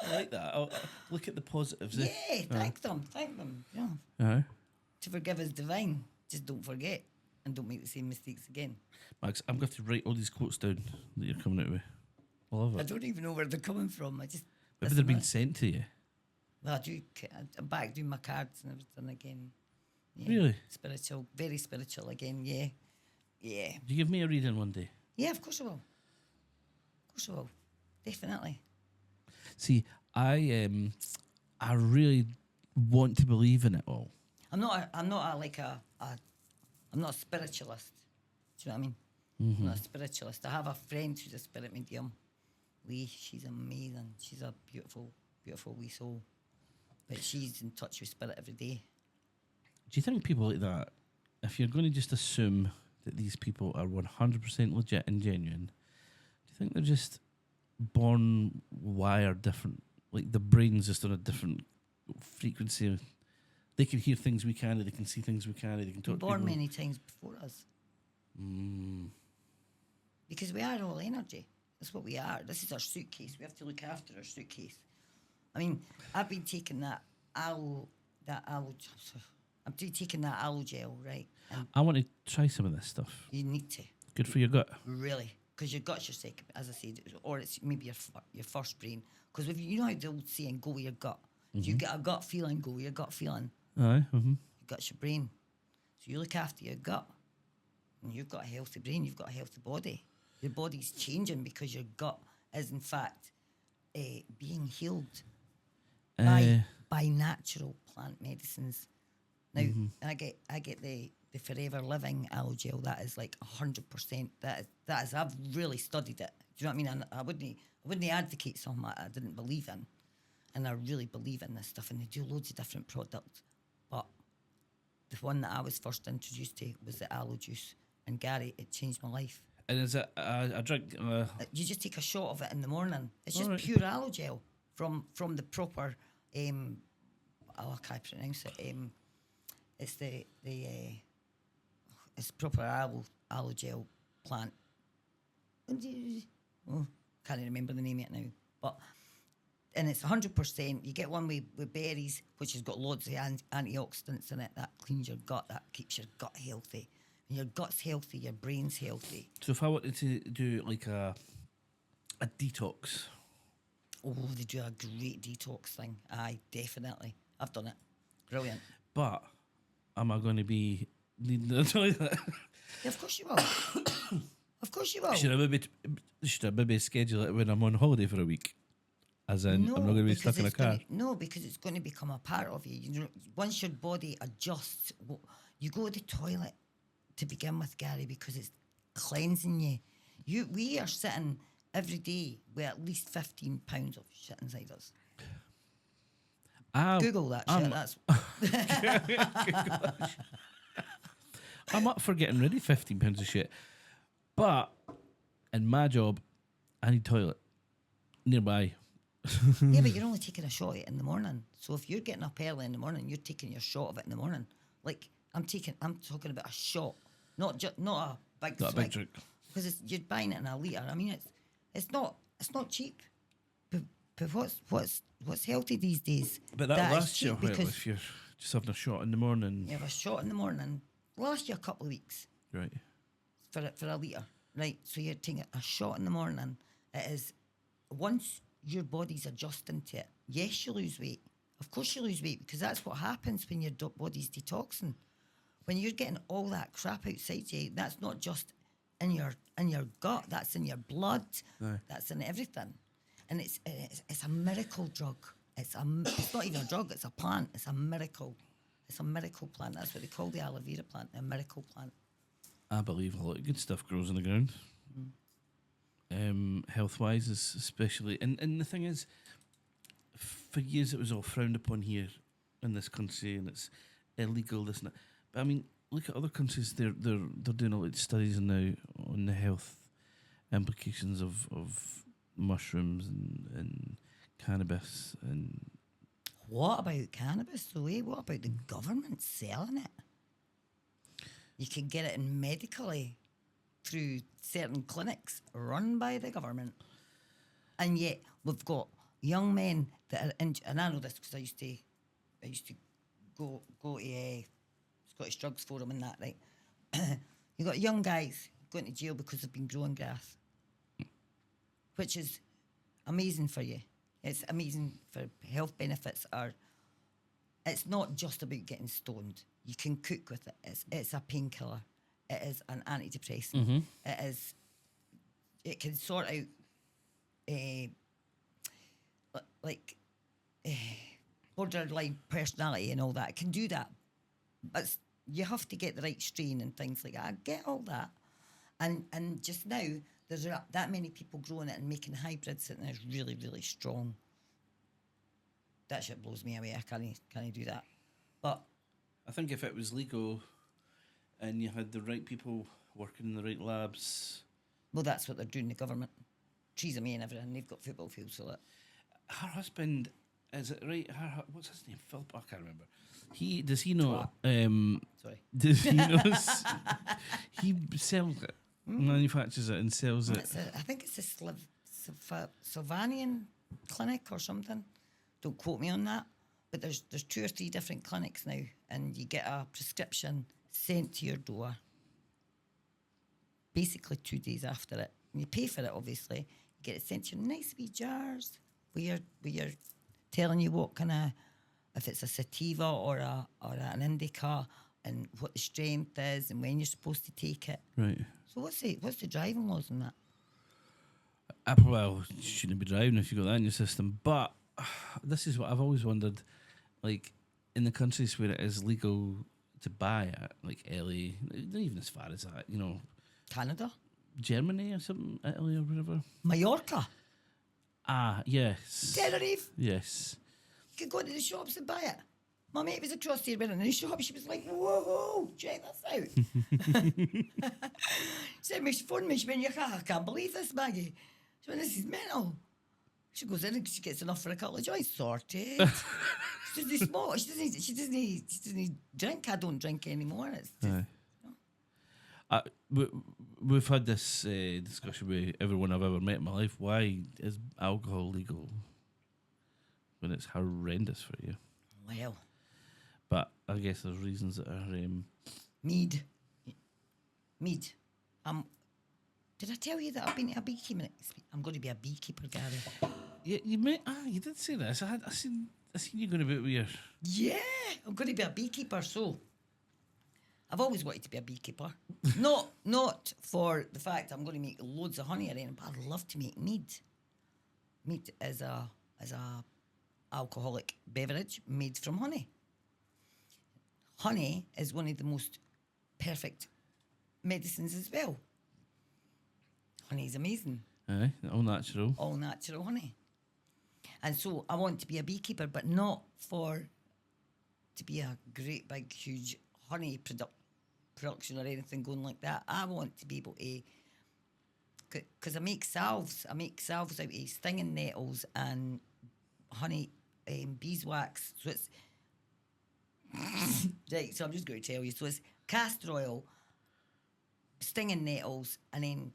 A: like that. I'll look at the positives.
B: Yeah, thank them. Yeah.
A: Uh-huh.
B: To forgive is divine. Just don't forget and don't make the same mistakes again.
A: Max, I'm going to write all these quotes down that you're coming out with. I love
B: I
A: it.
B: don't even know where they're coming from. I just
A: Maybe they're being sent to you.
B: Well, I'm back doing my cards and everything again. Yeah.
A: Really?
B: Spiritual, very spiritual again. Yeah.
A: Do you give me a reading one day?
B: Yeah, of course I will. Of course I will. Definitely.
A: See, I really want to believe in it all.
B: I'm not a spiritualist. Do you know what I mean? I'm not a spiritualist. I have a friend who's a spirit medium, Lee. She's amazing. She's a beautiful, beautiful wee soul. But she's in touch with spirit every day.
A: Do you think people like that, if you're going to just assume that these people are 100% legit and genuine, do you think they're just born wired different? Like the brain's just on a different frequency. They can hear things we can, they can see things we can, they can talk to
B: Born
A: people.
B: many times before us. Because we are all energy. That's what we are. This is our suitcase. We have to look after our suitcase. I mean, I've been taking that aloe gel, right? And
A: I want to try some of this stuff.
B: you need to,
A: Good for your gut.
B: really, because your gut's your second, as I said, or it's maybe your first brain. Because if you know how the old saying, go with your gut. If you get a gut feeling, go with your gut feeling.
A: Aye.
B: Your gut's your brain. So you look after your gut. And you've got a healthy brain, you've got a healthy body. Your body's changing because your gut is, in fact, being healed by natural plant medicines. Now, I get the Forever Living aloe gel. That is like 100%. That is. I've really studied it. Do you know what I mean? And I wouldn't advocate something I didn't believe in, and I really believe in this stuff. And they do loads of different products, but the one that I was first introduced to was the aloe juice. And Gary, it changed my life.
A: And is it a drink?
B: You just take a shot of it in the morning. It's just
A: Right.
B: pure aloe gel from the proper. I can't pronounce it. It's it's proper aloe gel plant. Oh, can't remember the name of it now. But and it's 100%. You get one with berries, which has got lots of antioxidants in it. That cleans your gut. That keeps your gut healthy. When your gut's healthy, your brain's healthy.
A: So if I wanted to do like a detox.
B: Oh, they do a great detox thing. Aye, definitely. I've done it. Brilliant.
A: But am I going to be needing the toilet?
B: Yeah, of course you will. Of course you will.
A: Should I maybe schedule it when I'm on holiday for a week? As in, I'm not going to be stuck in a car.
B: No, because it's going to become a part of you. You know, once your body adjusts, you go to the toilet to begin with, Gary, because it's cleansing you. We are sitting every day with at least 15 pounds of shit inside us. Google that shit.
A: I'm up for getting rid of 15 pounds of shit. But in my job, I need toilet nearby.
B: Yeah, but you're only taking a shot of it in the morning. So if you're getting up early in the morning, you're taking your shot of it in the morning. Like I'm talking about a shot, not a big
A: Not a big drink.
B: because you're buying it in a litre. I mean, it's not cheap. But what's healthy these days?
A: But that
B: is
A: lasts you a
B: cheap
A: while
B: because
A: if you're just having a shot in the morning.
B: you have a shot in the morning, lasts you a couple of weeks
A: Right.
B: for a litre, right? So you're taking a shot in the morning. It is once your body's adjusting to it. Yes, you lose weight. Of course you lose weight because that's what happens when your body's detoxing. when you're getting all that crap outside you, that's not just in your gut. That's in your blood.
A: Aye.
B: That's in everything, and it's a miracle drug. It's not even a drug. It's a plant. It's a miracle. It's a miracle plant. That's what they call the aloe vera plant. A miracle plant.
A: I believe a lot of good stuff grows in the ground. Health wise, especially, and the thing is, for years it was all frowned upon here in this country, and it's illegal. This and that. But I mean, look at other countries. They're doing a lot of studies now on the health implications of mushrooms and cannabis and.
B: What about cannabis, though? What about the government selling it? You can get it in medically through certain clinics run by the government, and yet we've got young men that are in, and I know this because I used to go to Scottish Drugs Forum and that, right? You got young guys going to jail because they've been growing grass, which is amazing for you. It's amazing for health benefits. It's not just about getting stoned. You can cook with it. It's a painkiller. It is an antidepressant. It can sort out borderline personality and all that. It can do that, but you have to get the right strain and things like that. I get all that, and just now there's that many people growing it and making hybrids, and it's really, really strong. That shit blows me away. I can't do that. But
A: I think if it was legal, and you had the right people working in the right labs.
B: Well, that's what they're doing. The government, trees of me and everything. They've got football fields for that.
A: Her husband, is it right? What's his name? Philip. I can't remember. Does he know?
B: Sorry.
A: Does he know? He sells it, manufactures it, and sells it.
B: I think it's a Sylvanian clinic or something. Don't quote me on that. But there's 2 or 3 different clinics now, and you get a prescription sent to your door. Basically 2 days after it. And you pay for it, obviously. You get it sent to you in nice wee jars where you're telling you what kind of, if it's a sativa or an indica, and what the strength is and when you're supposed to take it.
A: Right.
B: So what's the driving laws on that?
A: Well, you shouldn't be driving if you got that in your system. But this is what I've always wondered. Like, in the countries where it is legal to buy it, like LA, not even as far as that,
B: Canada?
A: Germany or something, Italy or whatever.
B: Mallorca?
A: Ah, yes.
B: Tenerife?
A: Yes.
B: You could go to the shops and buy it. My mate was across here in the shop. She was like, whoa, check this out. She phoned me. She went, I can't believe this, Maggie. She went, this is mental. She goes in and she gets enough for a couple of joints. Sorted. She doesn't smoke. She doesn't drink. I don't drink anymore. It's just,
A: we've had this discussion with everyone I've ever met in my life. Why is alcohol legal when it's horrendous for you?
B: Well,
A: but I guess there's reasons that are
B: mead. Did I tell you that I've been to a beekeeping? I'm going to be a beekeeper, Gary.
A: Yeah, you did say this. I seen you going about with your.
B: Yeah, I'm going to be a beekeeper. So I've always wanted to be a beekeeper. not for the fact I'm going to make loads of honey or anything, but I'd love to make mead. Mead is a alcoholic beverage made from honey. Honey is one of the most perfect medicines as well. Honey is amazing.
A: Aye, all natural.
B: All natural honey. And so I want to be a beekeeper, but not to be a great big huge honey production or anything going like that. I want to be able to, because I make salves. I make salves out of stinging nettles and honey, beeswax. So it's right. So I'm just going to tell you. So it's castor oil, stinging nettles, and then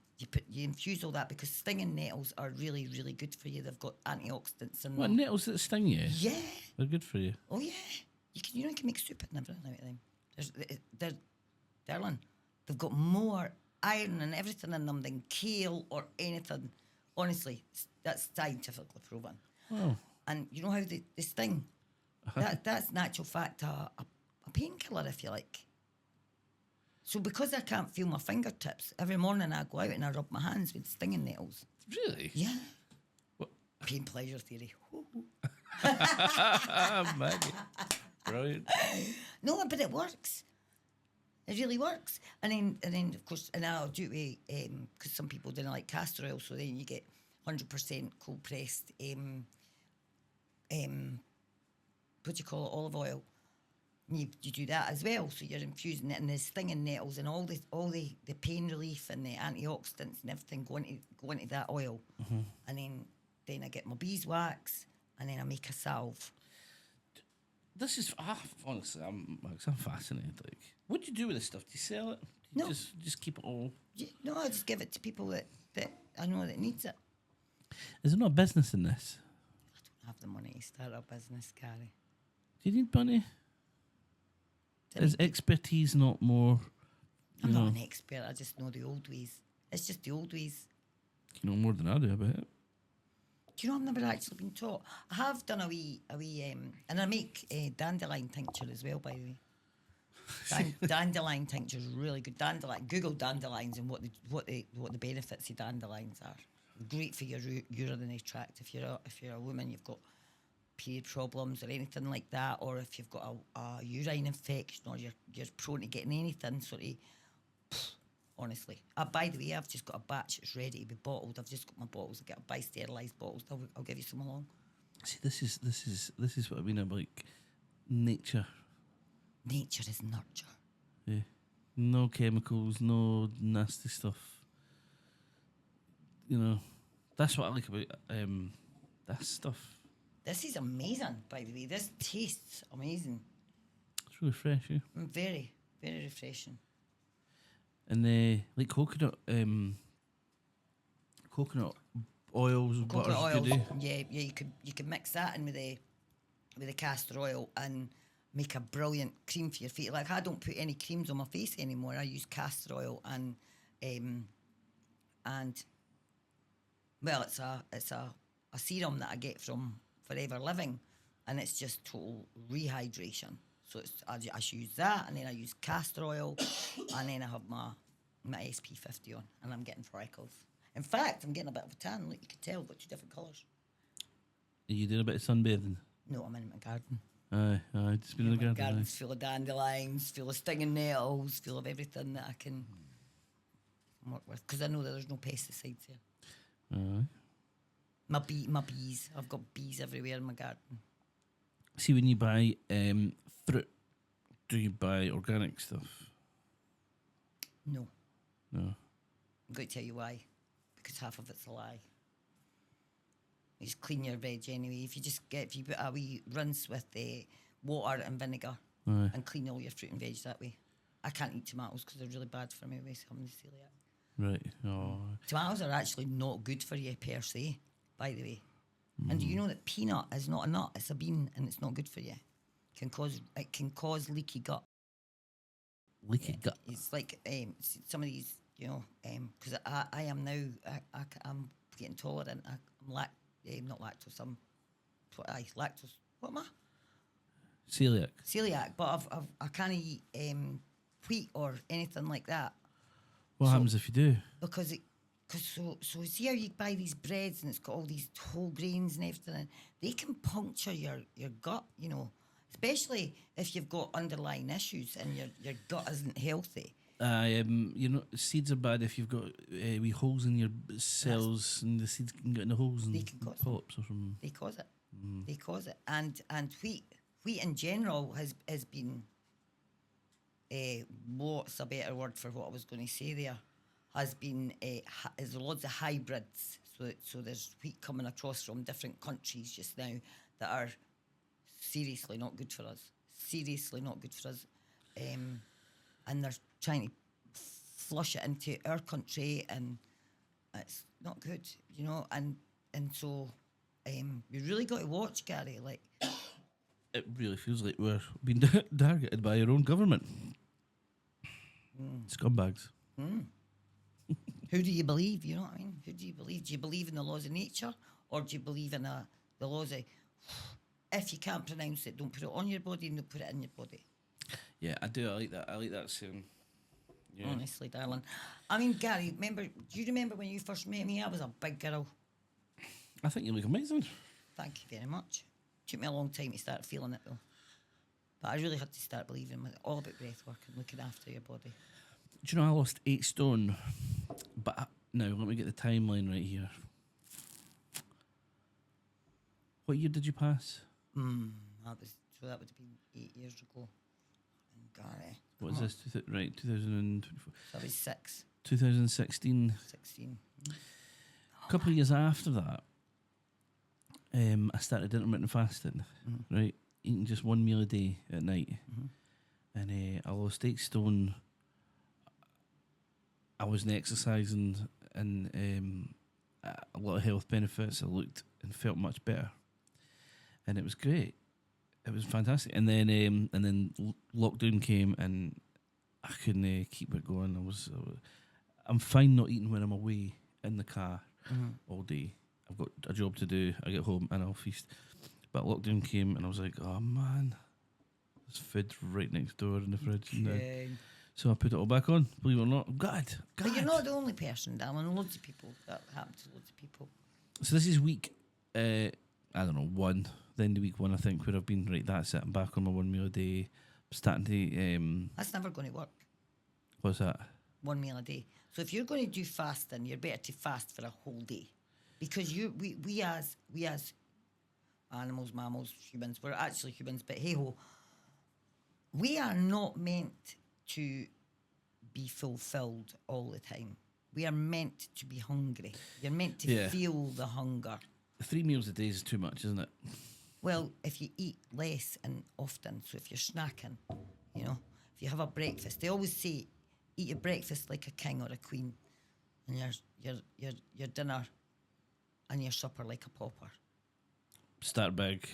B: you infuse all that because stinging nettles are really, really good for you. They've got antioxidants in
A: What,
B: them.
A: nettles that sting you?
B: Yeah.
A: They're good for you.
B: Oh yeah. You can make soup and everything out of them. Darling, they've got more iron and everything in them than kale or anything. Honestly, that's scientifically proven.
A: Oh.
B: And you know how they sting? That's in actual fact a painkiller, if you like. So because I can't feel my fingertips, every morning I go out and I rub my hands with stinging nettles.
A: Really?
B: Yeah.
A: What?
B: Pain pleasure theory.
A: Maggie. Brilliant.
B: No, but it works. It really works. And then of course, and I'll do it because some people didn't like castor oil, so then you get 100% cold pressed, what do you call it, olive oil. And you do that as well, so you're infusing it, and there's stinging nettles and all the pain relief and the antioxidants and everything go into that oil. And then I get my beeswax, and then I make a salve.
A: This is honestly, I'm fascinated. Like, what do you do with this stuff? Do you sell it? Do you
B: No.
A: just keep it all.
B: No, I just give it to people that I know that needs it.
A: Is there not a business in this?
B: I don't have the money to start a business, Gary.
A: Do you need money? Is expertise not more?
B: I'm not an expert. I just know the old ways. It's just the old ways.
A: You know more than I do about it.
B: Do you know I've never actually been taught? I have done a wee, and I make dandelion tincture as well, by the way. Dandelion tincture is really good. Google dandelions and what the benefits of dandelions are. Great for your urinary tract. If you're a woman, you've got period problems or anything like that, or if you've got a urine infection, or you're prone to getting anything sort of. Honestly, by the way, I've just got a batch that's ready to be bottled. I've just got my bottles. I buy sterilised bottles. I'll give you some along.
A: See, this is what I mean about like nature.
B: Nature is nurture.
A: Yeah, no chemicals, no nasty stuff. You know, that's what I like about that stuff.
B: This is amazing, by the way. This tastes amazing.
A: It's really fresh, yeah.
B: Very, very refreshing.
A: And like coconut oils,
B: Coconut
A: butters,
B: oil,
A: good,
B: yeah, you could mix that in with the castor oil and make a brilliant cream for your feet. Like, I don't put any creams on my face anymore. I use castor oil and well, it's a serum that I get from Forever Living, and it's just total rehydration. So I use that, and then I use castor oil, and then I have my SP50 on, and I'm getting freckles. In fact, I'm getting a bit of a tan. Look, you can tell, I've got two different colours.
A: Are you doing a bit of sunbathing?
B: No, I'm in my garden.
A: Aye, just been in the garden.
B: My garden's full of dandelions, full of stinging nettles, full of everything that I can work with, because I know that there's no pesticides here.
A: Aye.
B: My bees. I've got bees everywhere in my garden.
A: See, when you buy fruit, do you buy organic stuff?
B: No.
A: No.
B: I'm going to tell you why. Because half of it's a lie. You just clean your veg anyway. If you put a wee rinse with water and vinegar and clean all your fruit and veg that way. I can't eat tomatoes because they're really bad for me. So I'm celiac.
A: Right. Oh.
B: Tomatoes are actually not good for you per se, by the way. And do you know that peanut is not a nut? It's a bean, and it's not good for you. It can cause leaky gut.
A: Leaky gut.
B: It's like some of these, because I am now, I'm getting tolerant. I'm not lactose. Lactose. What am I?
A: Celiac.
B: Celiac, but I can't eat wheat or anything like that.
A: What happens if you do?
B: Because so see how you buy these breads and it's got all these whole grains and everything. They can puncture your gut, especially if you've got underlying issues and your gut isn't healthy.
A: Seeds are bad if you've got wee holes in your cells, and the seeds can get in the holes and polyps or something.
B: They cause it. They cause it. And wheat in general has been what's a better word for what I was going to say there? Has been there's lots of hybrids. So there's wheat coming across from different countries just now that are seriously not good for us. Seriously not good for us. And they're trying to flush it into our country, and it's not good, And so you really got to watch, Gary. Like,
A: it really feels like we're being targeted by our own government. Scumbags.
B: Who do you believe? You know what I mean? Who do you believe? Do you believe in the laws of nature, or do you believe in the laws of if you can't pronounce it, don't put it on your body, and don't put it in your body?
A: Yeah, I do. I like that. I like that saying.
B: honestly, darling. I mean, Gary, do you remember when you first met me? I was a big girl.
A: I think you look amazing.
B: Thank you very much. Took me a long time to start feeling it though. But I really had to start believing it. All about breath work and looking after your body.
A: Do you know I lost 8 stone? But now let me get the timeline right here. What year did you pass?
B: That would have been 8 years ago. And Gary.
A: What is this? Right, 2024.
B: So I was 6.
A: 2016.
B: 16.
A: A couple of years after that, I started intermittent fasting, right? Eating just one meal a day at night. And I lost 8 stone. I wasn't exercising and a lot of health benefits. I looked and felt much better. And it was great. It was fantastic. And then lockdown came and I couldn't keep it going. I'm fine not eating when I'm away in the car all day. I've got a job to do. I get home and I'll feast. But lockdown came and I was like, oh man, there's food right next door in the fridge. So I put it all back on, believe it or not. God.
B: But you're not the only person, darling. Loads of people. That happens to loads of people.
A: So this is week, I don't know, 1. The end of week 1, I think, where I've been, right, that's it. I'm back on my 1 meal a day. I'm starting to...
B: That's never going to work.
A: What's that? 1
B: meal a day. So if you're going to do fasting, you're better to fast for a whole day. Because we as animals, mammals, humans, we're actually humans, but hey-ho, we are not meant to be fulfilled all the time. We are meant to be hungry. You're meant to feel the hunger.
A: 3 meals a day is too much, isn't it?
B: Well, if you eat less and often, so if you're snacking, you know, if you have a breakfast, they always say, eat your breakfast like a king or a queen, and your dinner and your supper like a pauper.
A: Start big.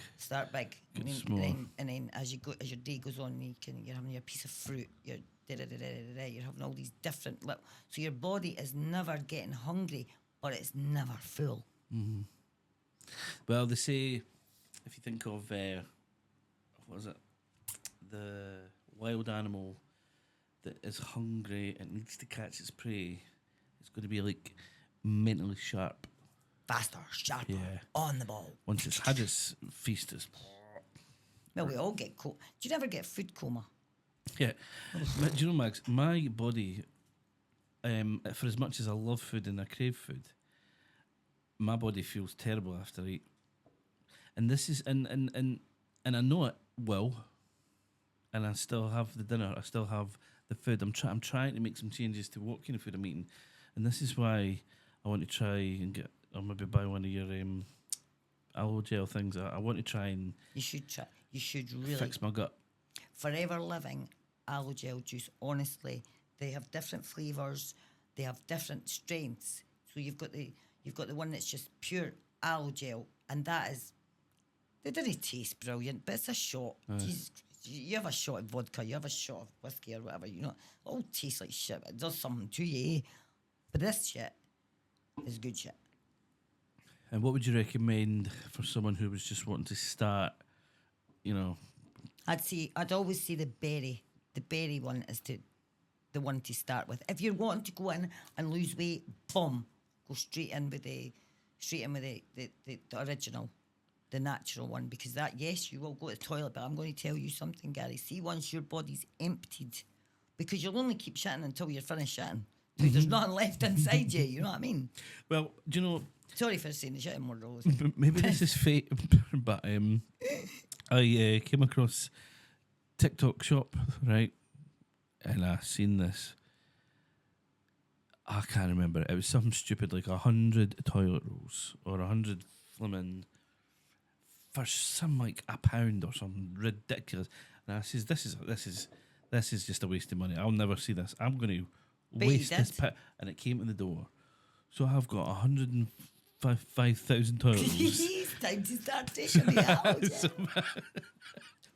B: And then as your day goes on, you're having your piece of fruit. You're having all these different so your body is never getting hungry, but it's never full.
A: Mm-hmm. Well, they say if you think of what is it, the wild animal that is hungry and needs to catch its prey, it's going to be like mentally sharp.
B: Faster, sharper, on the ball.
A: Once it's had its feast, it's...
B: Well, we all get Do you never get food coma?
A: Yeah. Do you know, Max, my body, for as much as I love food and I crave food, my body feels terrible after I eat. And this is... And I know it well, and I still have the dinner, I still have the food. I'm trying to make some changes to what kind of food I'm eating. And this is why I want to try and get... Or maybe buy one of your aloe gel things. I want to try and...
B: You should try. You should really...
A: Fix my gut.
B: Forever Living aloe gel juice, honestly, they have different flavours. They have different strengths. So you've got the one that's just pure aloe gel, and that is... They didn't taste brilliant, but it's a shot. Jesus Christ. You have a shot of vodka, you have a shot of whiskey or whatever, you know, it all tastes like shit. It does something to you. But this shit is good shit.
A: And what would you recommend for someone who was just wanting to start, you know?
B: I'd always say the berry. The berry one is the one to start with. If you're wanting to go in and lose weight, boom, go straight in with the original, the natural one. Because that, yes, you will go to the toilet, but I'm going to tell you something, Gary. See, once your body's emptied, because you'll only keep shitting until you're finished shitting. There's nothing left inside you, you know what I mean?
A: Well, do you know...
B: Sorry for saying the shitting word, Rose.
A: Maybe this is fate, but I came across TikTok shop, right? And I seen this. I can't remember. It was something stupid like 100 toilet rolls or 100 flimming for some like £1 or something ridiculous. And I says, this is just a waste of money. I'll never see this. I'm going to waste this and it came to the door. So I've got 105,000 toilet rolls.
B: It's time to start dishing me out.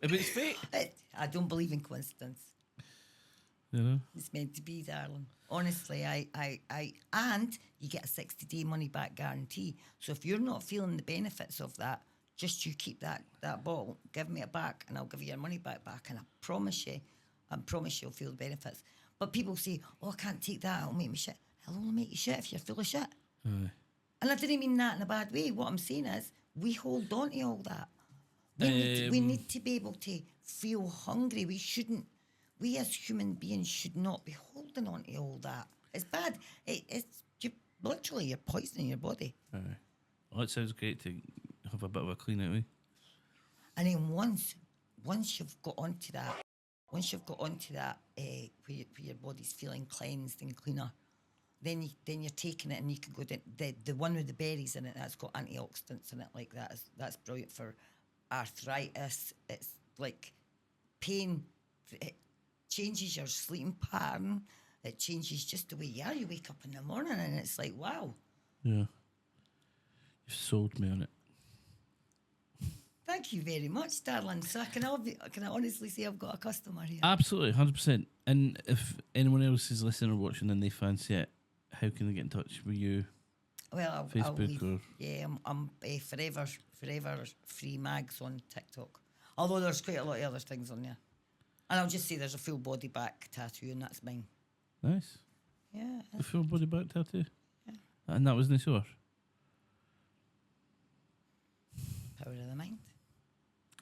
A: But it's fate.
B: I don't believe in coincidence.
A: You know?
B: It's meant to be, darling. Honestly, and you get a 60-day money back guarantee. So if you're not feeling the benefits of that, just you keep that bottle, give me it back, and I'll give you your money back. And I promise you'll feel the benefits. But people say, oh, I can't take that, it'll make me shit. It'll only make you shit if you're full of shit.
A: Aye.
B: And I didn't mean that in a bad way. What I'm saying is, we hold on to all that. We need to be able to feel hungry. We as human beings should not be holding on to all that. It's bad. It's literally you're poisoning your body.
A: Aye. Well, it sounds great to have a bit of a clean out, eh?
B: And then once you've got onto that, where your body's feeling cleansed and cleaner, then you're taking it and you can go down, the one with the berries in it, that's got antioxidants in it, like that. That's brilliant for arthritis. It's like pain. It changes your sleeping pattern. It changes just the way you are. You wake up in the morning and it's like, wow.
A: Yeah. You've sold me on it.
B: Thank you very much, darling. So can I honestly say I've got a customer here?
A: Absolutely, 100%. And if anyone else is listening or watching and they fancy it, how can they get in touch with you?
B: Well, I'll
A: Facebook
B: leave,
A: or...
B: Yeah, I'm forever free mags on TikTok. Although there's quite a lot of other things on there. And I'll just say there's a full body back tattoo and that's mine.
A: Nice.
B: Yeah.
A: The full body back tattoo?
B: Yeah.
A: And that was in the sewer?
B: Power of the mind.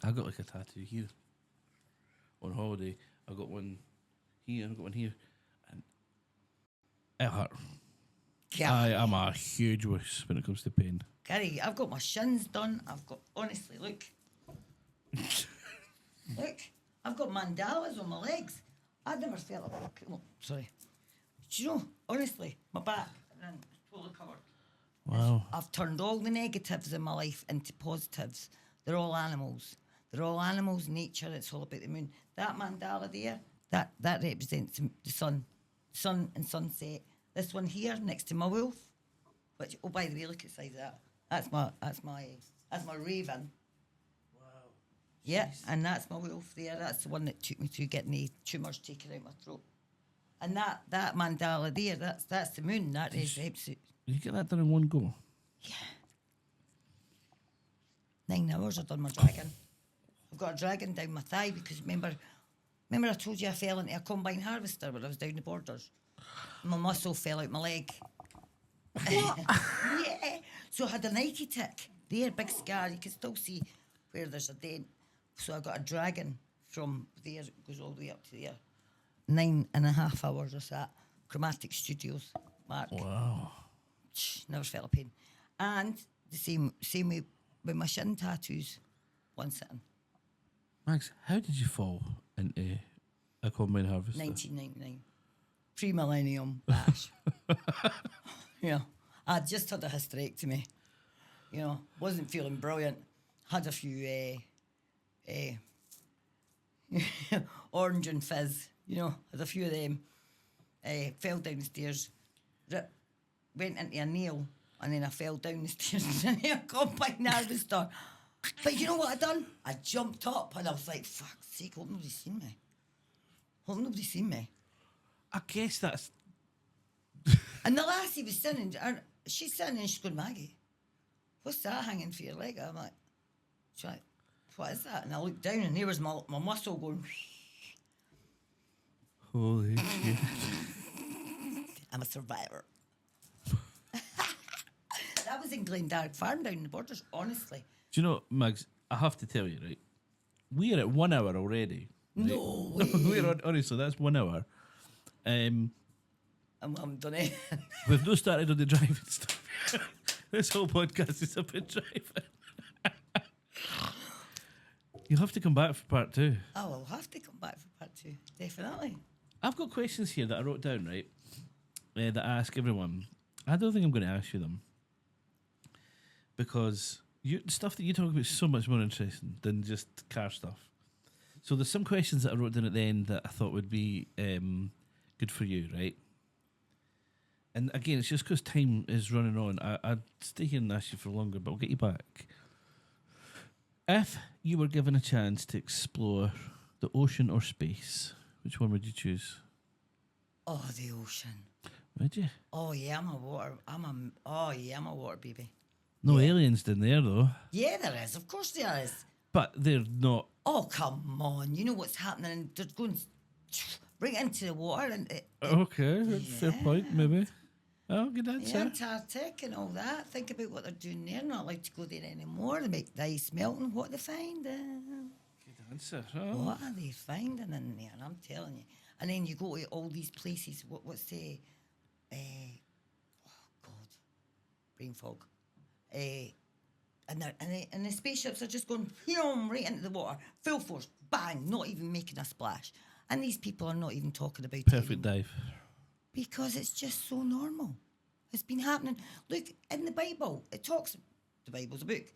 A: I got like a tattoo here. On holiday, I got one here, I got one here. And it hurt. I am a huge wuss when it comes to pain.
B: Gary, I've got my shins done. Honestly, look. Look, I've got mandalas on my legs. I've never felt sorry. Do you know, honestly, my back and it's totally covered.
A: Wow.
B: I've turned all the negatives in my life into positives. They're all animals. They're all animals, nature, it's all about the moon. That mandala there, that represents the sun and sunset. This one here, next to my wolf, which, oh, by the way, look at the size of that. That's my raven. Wow. Yeah, and that's my wolf there. That's the one that took me through getting the tumours taken out my throat. And that mandala there, that's the moon. That is absolute.
A: Did you get that done in one go?
B: Yeah. 9 hours I've done my dragon. I've got a dragon down my thigh because remember I told you I fell into a combine harvester when I was down the borders. My muscle fell out my leg. Yeah. So I had a Nike tick. There, big scar. You can still see where there's a dent. So I got a dragon from there. It goes all the way up to there. 9.5 hours or that. Chromatic Studios. Mark.
A: Wow.
B: Never felt a pain. And the same way with my shin tattoos. One sitting.
A: Max, how did you fall into a combine harvester?
B: 1999. Pre-millennium bash. Yeah. I just had a hysterectomy. You know, wasn't feeling brilliant. Had a few orange and fizz. You know, had a few of them. Fell down the stairs. Went into a nail. And then I fell down the stairs into a combine harvester. But you know what I done? I jumped up and I was like, fuck's sake, hope nobody's seen me. Hope nobody's seen me.
A: I guess that's...
B: And the lassie was sitting, and she's sitting and she's going, Maggie, what's that hanging for your leg? I'm like, what is that? And I looked down and there was my muscle going.
A: Holy shit.
B: I'm a survivor. That was in Glendark Farm down in the borders, honestly.
A: Do you know, Mags, I have to tell you, right? We are at 1 hour already. Right?
B: No way.
A: We're on, honestly, that's 1 hour.
B: I'm done it.
A: We've not started on the driving stuff. This whole podcast is about driving. You'll have to come back for part 2.
B: I will have to come back for part 2, definitely.
A: I've got questions here that I wrote down, right? That I ask everyone. I don't think I'm going to ask you them. Because the stuff that you talk about is so much more interesting than just car stuff. So there's some questions that I wrote down at the end that I thought would be good for you, right? And again, it's just because time is running on. I'd stay here and ask you for longer, but I'll get you back. If you were given a chance to explore the ocean or space, which one would you choose?
B: Oh, the ocean.
A: Would you?
B: Oh yeah, I'm a water baby.
A: No
B: Yeah.
A: aliens down there, though.
B: Yeah, there is. Of course there is.
A: But they're not.
B: Oh, come on. You know what's happening? They're going right into the water. And
A: Okay, that's fair point, maybe. Oh, good
B: the
A: answer.
B: Antarctic and all that. Think about what they're doing there. Not allowed to go there anymore. They make the ice melting. What they find?
A: Good answer. Oh.
B: What are they finding in there? I'm telling you. And then you go to all these places. What's the? Oh God, brain fog. And the spaceships are just going right into the water, full force, bang, not even making a splash. And these people are not even talking about it
A: Perfect
B: anymore.
A: dive.
B: Because it's just so normal. It's been happening. Look, in the Bible, it talks, the Bible's a book.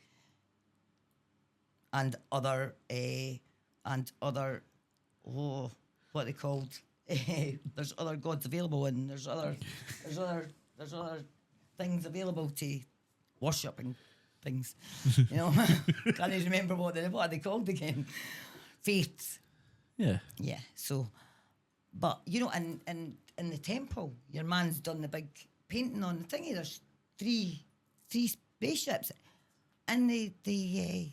B: And other, what are they called? There's other gods available, and there's other things available to worship and things. You know, can't even remember what are they called again? Faiths.
A: Yeah.
B: Yeah. So, but you know, in the temple, your man's done the big painting on the thingy. There's three spaceships, and the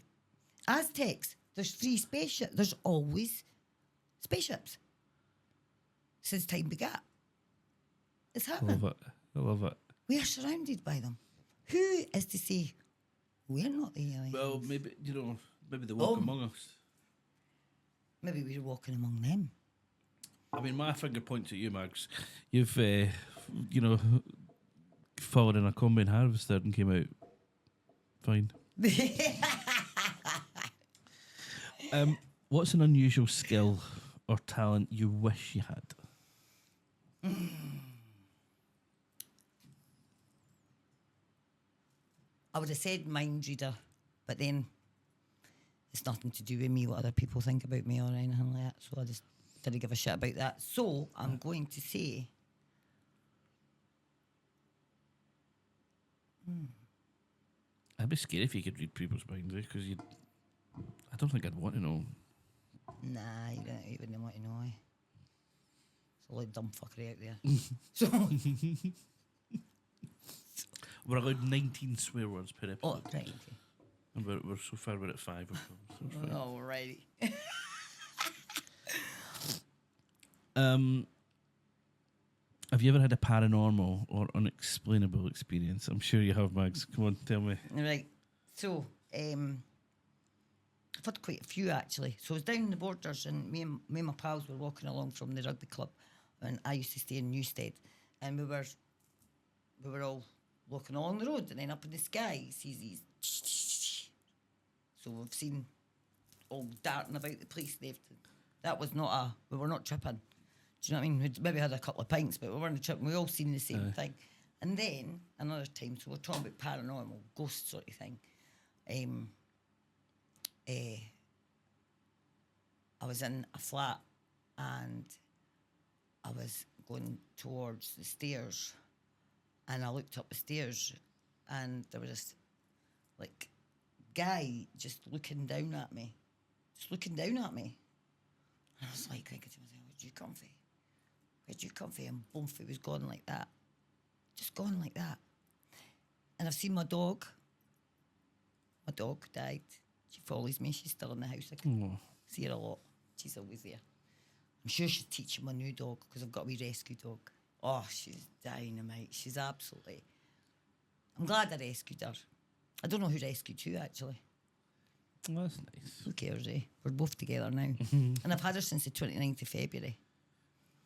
B: Aztecs. There's 3 spaceships. There's always spaceships since time began. It's
A: I
B: happening.
A: love it. I love it.
B: We are surrounded by them. Who is to say we're not the aliens?
A: Well, maybe, maybe they walk among us.
B: Maybe we're walking among them.
A: I mean, my finger points at you, Mags. You've, fallen in a combine harvester and came out fine. What's an unusual skill or talent you wish you had?
B: I would have said mind reader, but then it's nothing to do with me, what other people think about me or anything like that. So I just didn't give a shit about that. So I'm going to say,
A: I'd be scared if you could read people's minds, because I don't think I'd want to know.
B: nah, you wouldn't want to know. There's a lot of dumb fuckery out there. So,
A: We're allowed 19 swear words per episode.
B: oh, right, okay.
A: And we're so far, we're at 5 of them. So it's fine.
B: Alrighty.
A: Have you ever had a paranormal or unexplainable experience? I'm sure you have, Mags. Come on, tell me.
B: Right. So, I've had quite a few actually. So I was down the borders, and me and my pals were walking along from the rugby club, and I used to stay in Newstead, and we were all walking along the road, and then up in the sky, you see these. So we've seen all darting about the place. That was not we were not tripping. Do you know what I mean? We'd maybe had a couple of pints, but we weren't tripping. We all seen the same thing. And then another time, so we're talking about paranormal, ghost sort of thing. I was in a flat, and I was going towards the stairs, and I looked up the stairs, and there was this guy just looking down at me. And I was like thinking to myself, where'd you come from? And boom, it was gone like that. Just gone like that. And I've seen my dog. My dog died. She follows me. She's still in the house. I can see her a lot. She's always there. I'm sure she's teaching my new dog, because I've got a wee rescue dog. Oh, she's dynamite. She's absolutely... I'm glad I rescued her. I don't know who rescued who, actually.
A: Oh, that's nice.
B: Who cares, eh? We're both together now. And I've had her since the 29th of February.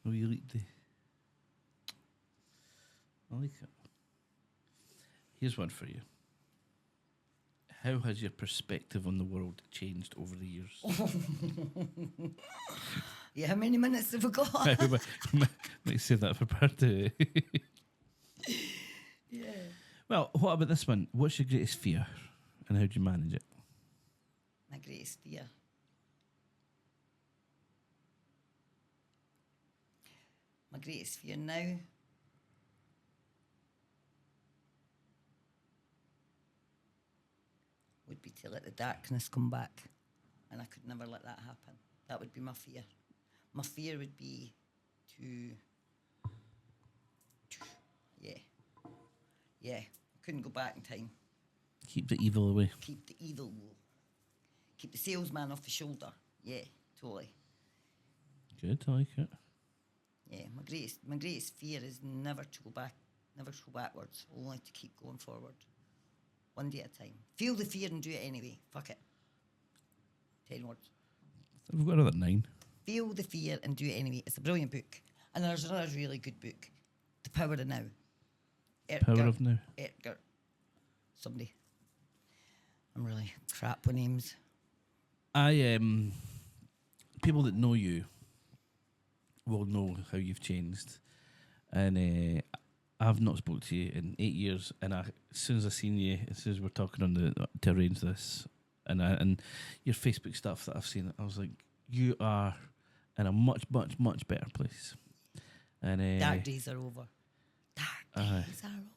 A: Oh, you like the... I like it. Here's one for you. How has your perspective on the world changed over the years?
B: Yeah, how many minutes have we got?
A: Might save that for part 2.
B: Yeah.
A: Well, what about this one? What's your greatest fear, and how do you manage it?
B: My greatest fear. My greatest fear now would be to let the darkness come back, and I could never let that happen. That would be my fear. My fear would be to I couldn't go back in time.
A: Keep the evil away.
B: Keep the evil. Keep the salesman off the shoulder. Yeah, totally.
A: Good, I like it.
B: Yeah, my greatest fear is never to go backwards, only to keep going forward. One day at a time. Feel the fear and do it anyway. Fuck it. 10 words.
A: We've got another 9.
B: Feel the fear and do it anyway. It's a brilliant book. And there's another really good book, The Power of Now.
A: Power of Now.
B: Edgar. Somebody. I'm really crap with names.
A: People that know you will know how you've changed. And I've not spoke to you in 8 years, and as soon as I seen you, as soon as we're talking on to arrange this, and your Facebook stuff that I've seen, I was like, you are in a much, much, much better place. And
B: Dark days are over. Dark days are over.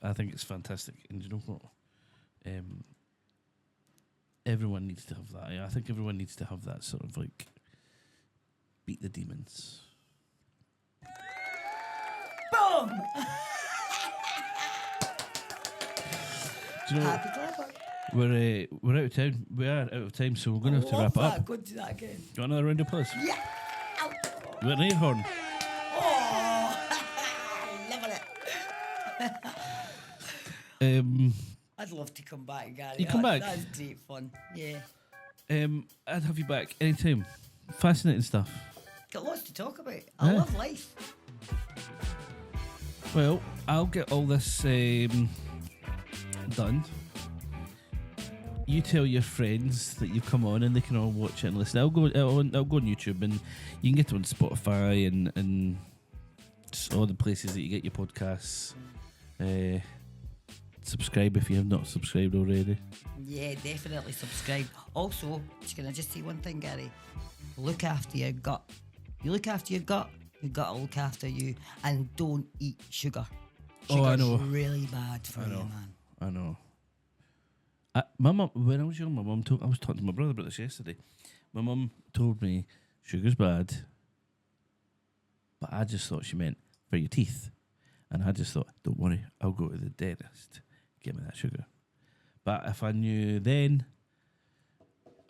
A: I think it's fantastic, and you know what? Everyone needs to have that. I think everyone needs to have that sort of like beat the demons.
B: Boom!
A: Do you know
B: Happy clever.
A: we're out of time. We are out of time, so we're going to have to wrap up.
B: Go do that again.
A: You want another round of applause?
B: Yeah. Ow.
A: You want an air horn?
B: Oh, loving it. I'd love to come back, Gary.
A: You come back?
B: That's great fun. Yeah.
A: I'd have you back anytime. Fascinating stuff.
B: Got lots to talk about. I love life.
A: Well, I'll get all this done. You tell your friends that you've come on, and they can all watch it and listen. I'll go on YouTube, and you can get it on Spotify and just all the places that you get your podcasts. Subscribe if you have not subscribed already.
B: Yeah, definitely subscribe. Also, can I just say one thing, Gary? Look after your gut. You look after your gut, your gut will look after you. And don't eat sugar. Sugar's
A: I know.
B: really bad for you, man.
A: I know. My mum, when I was young, I was talking to my brother about this yesterday. My mum told me sugar's bad, but I just thought she meant for your teeth. And I just thought, don't worry, I'll go to the dentist, get me that sugar. But if I knew then,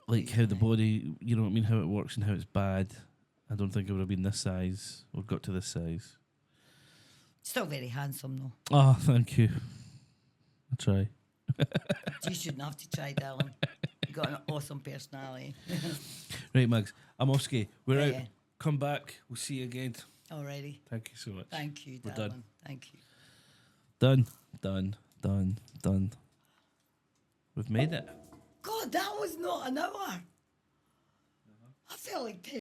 A: like how the body, you know what I mean, how it works and how it's bad, I don't think it would have been this size or got to this size.
B: Still very handsome, though.
A: Oh, thank you. I'll try.
B: You shouldn't have to try, darling. You've got an awesome personality.
A: Right, Mags, I'm off ski. We're out.
B: Yeah.
A: Come back. We'll see you again.
B: Alrighty.
A: Thank you so much.
B: Thank you,
A: We're
B: darling.
A: done.
B: Thank you.
A: Done. We've made it.
B: God, that was not an hour. I felt like 10